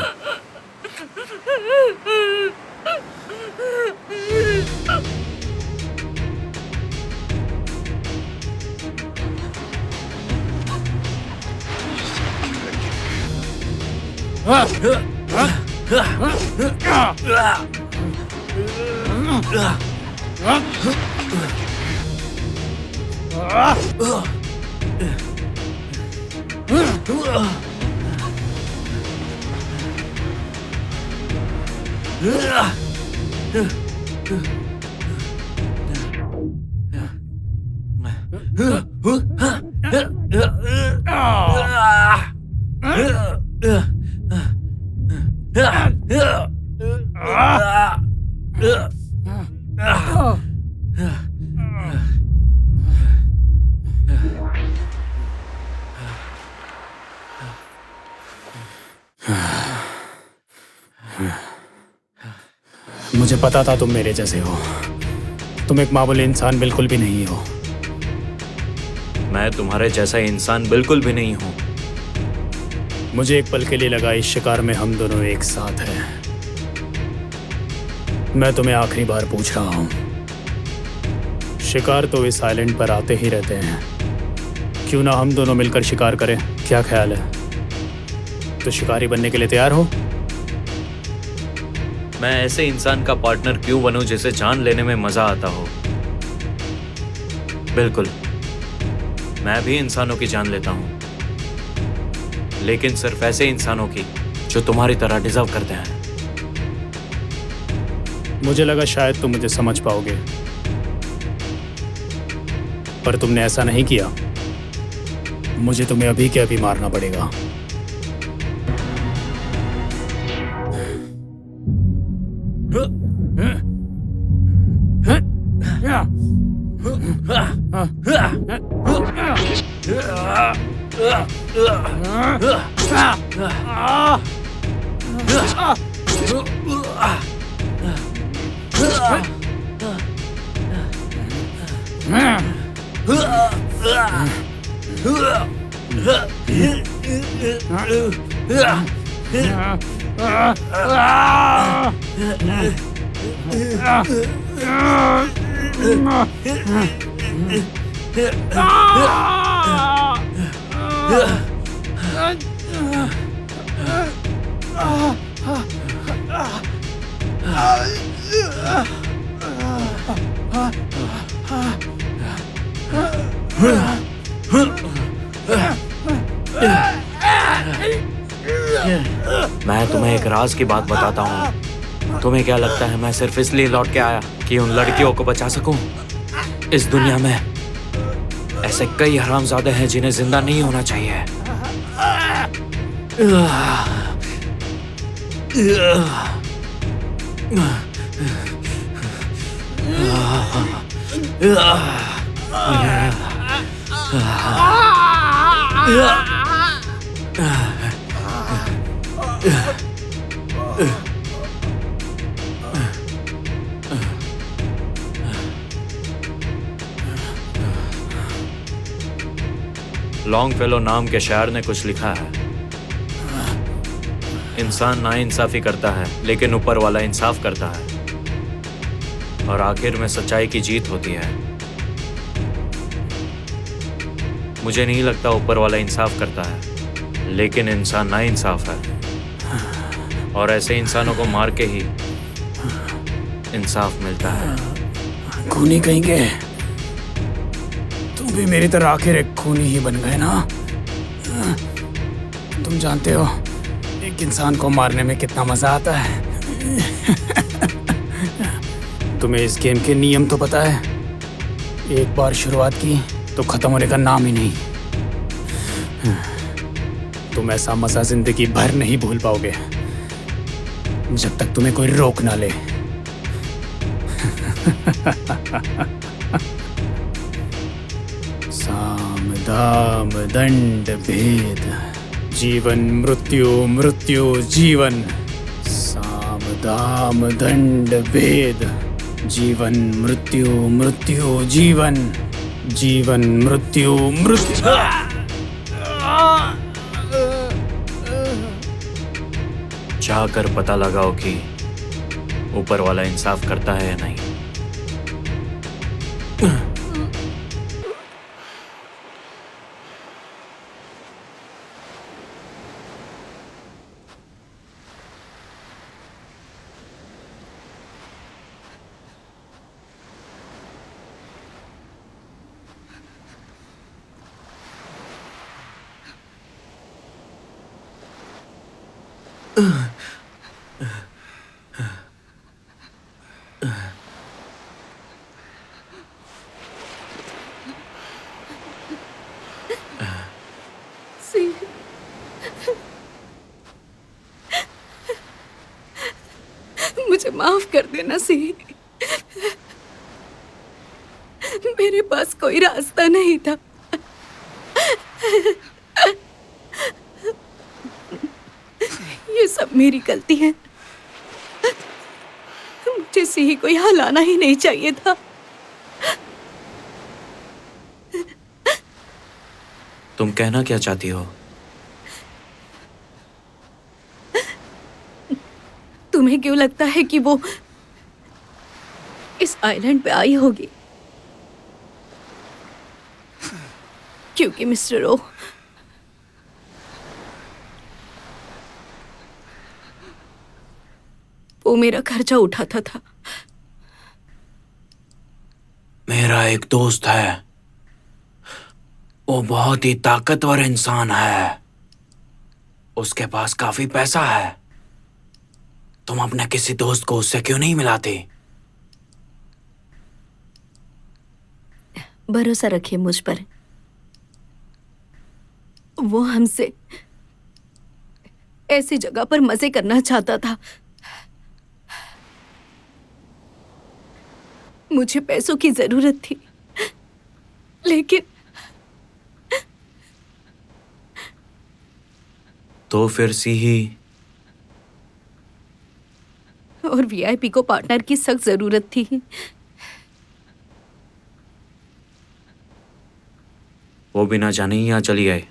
मुझे पता था तुम मेरे जैसे हो। तुम एक मामूली इंसान बिल्कुल भी नहीं हो। मैं तुम्हारे जैसा इंसान बिल्कुल भी नहीं हूँ। मुझे एक पल के लिए लगा इस शिकार में हम दोनों एक साथ हैं। मैं तुम्हें आखिरी बार पूछ रहा हूँ, शिकार तो इस आइलैंड पर आते ही रहते हैं, क्यों ना हम दोनों मिलकर शिकार करें? क्या ख्याल है? तो शिकारी बनने के लिए तैयार हो? मैं ऐसे इंसान का पार्टनर क्यों बनूं जिसे जान लेने में मजा आता हो? बिल्कुल, मैं भी इंसानों की जान लेता हूं, लेकिन सिर्फ ऐसे इंसानों की जो तुम्हारी तरह डिजर्व करते हैं। मुझे लगा शायद तुम मुझे समझ पाओगे, पर तुमने ऐसा नहीं किया। मुझे तुम्हें अभी के अभी मारना पड़ेगा। मैं तुम्हें एक राज की बात बताता हूँ। तुम्हें क्या लगता है मैं सिर्फ इसलिए लौट के आया कि उन लड़कियों को बचा सकूं? इस दुनिया में ऐसे कई हरामजादे हैं जिन्हें जिंदा नहीं होना चाहिए। लॉन्गफेलो नाम के शायर ने कुछ लिखा है, इंसान नाइंसाफी करता है लेकिन ऊपर वाला इंसाफ करता है, और आखिर में सच्चाई की जीत होती है। मुझे नहीं लगता ऊपर वाला इंसाफ करता है, लेकिन इंसान नाइंसाफ है, और ऐसे इंसानों को मार के ही इंसाफ मिलता है। खूनी कहेंगे, तुम भी मेरी तरह आखिर एक खूनी ही बन गए ना? तुम जानते हो एक इंसान को मारने में कितना मजा आता है। तुम्हें इस गेम के नियम तो पता है? एक बार शुरुआत की तो खत्म होने का नाम ही नहीं। तुम ऐसा मजा जिंदगी भर नहीं भूल पाओगे जब तक तुम्हें कोई रोक ना ले। साम दाम दंड भेद, जीवन मृत्यु मृत्यु जीवन। साम दाम दंड भेद, जीवन मृत्यु मृत्यु जीवन, जीवन मृत्यु मृत्यु। जाकर पता लगाओ कि ऊपर वाला इंसाफ करता है या नहीं। मुझे माफ कर देना सी। मेरे पास कोई रास्ता नहीं था। ये सब मेरी गलती है। मुझे सी को यहाँ लाना ही नहीं चाहिए था। तुम कहना क्या चाहती हो? तुम्हें क्यों लगता है कि वो इस आइलैंड पे आई होगी? क्योंकि मिस्टर ओ वो मेरा खर्चा उठाता था। मेरा एक दोस्त है, वो बहुत ही ताकतवर इंसान है, उसके पास काफी पैसा है। तुम अपने किसी दोस्त को उससे क्यों नहीं मिलाती? भरोसा रखिए मुझ पर। वो हमसे ऐसी जगह पर मजे करना चाहता था। मुझे पैसों की जरूरत थी, लेकिन तो फिर सिही और वीआईपी को पार्टनर की सख्त जरूरत थी। वो बिना जाने ही यहाँ चली गई।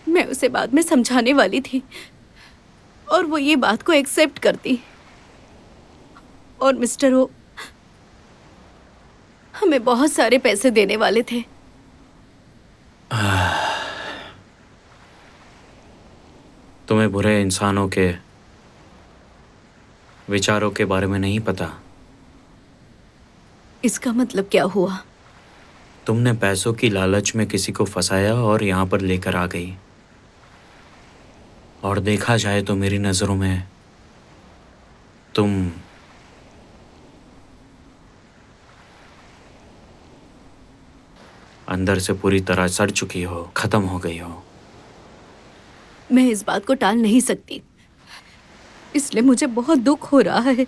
मैं उसे बाद में समझाने वाली थी और वो ये बात को एक्सेप्ट करती। और मिस्टर ओ हमें बहुत सारे पैसे देने वाले थे। तुम्हें बुरे इंसानों के विचारों के बारे में नहीं पता। इसका मतलब क्या हुआ? तुमने पैसों की लालच में किसी को फंसाया और यहाँ पर लेकर आ गई। और देखा जाए तो मेरी नजरों में तुम अंदर से पूरी तरह सड़ चुकी हो, खत्म हो गई हो। मैं इस बात को टाल नहीं सकती, इसलिए मुझे बहुत दुख हो रहा है।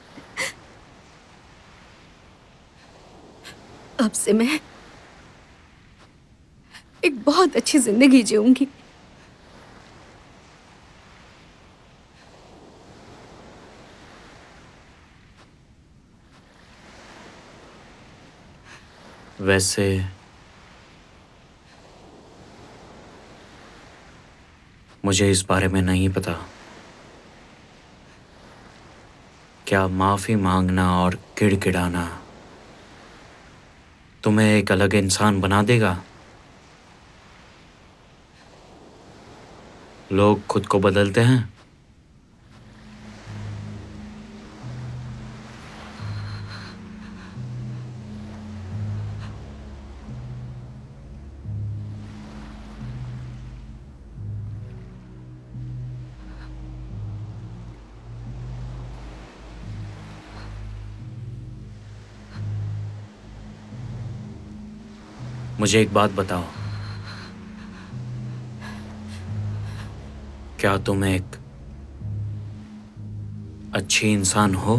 अब से मैं एक बहुत अच्छी जिंदगी जीऊंगी। वैसे मुझे इस बारे में नहीं पता। क्या माफी मांगना और किड़किड़ाना तुम्हें एक अलग इंसान बना देगा? लोग खुद को बदलते हैं। मुझे एक बात बताओ, क्या तुम एक अच्छी इंसान हो?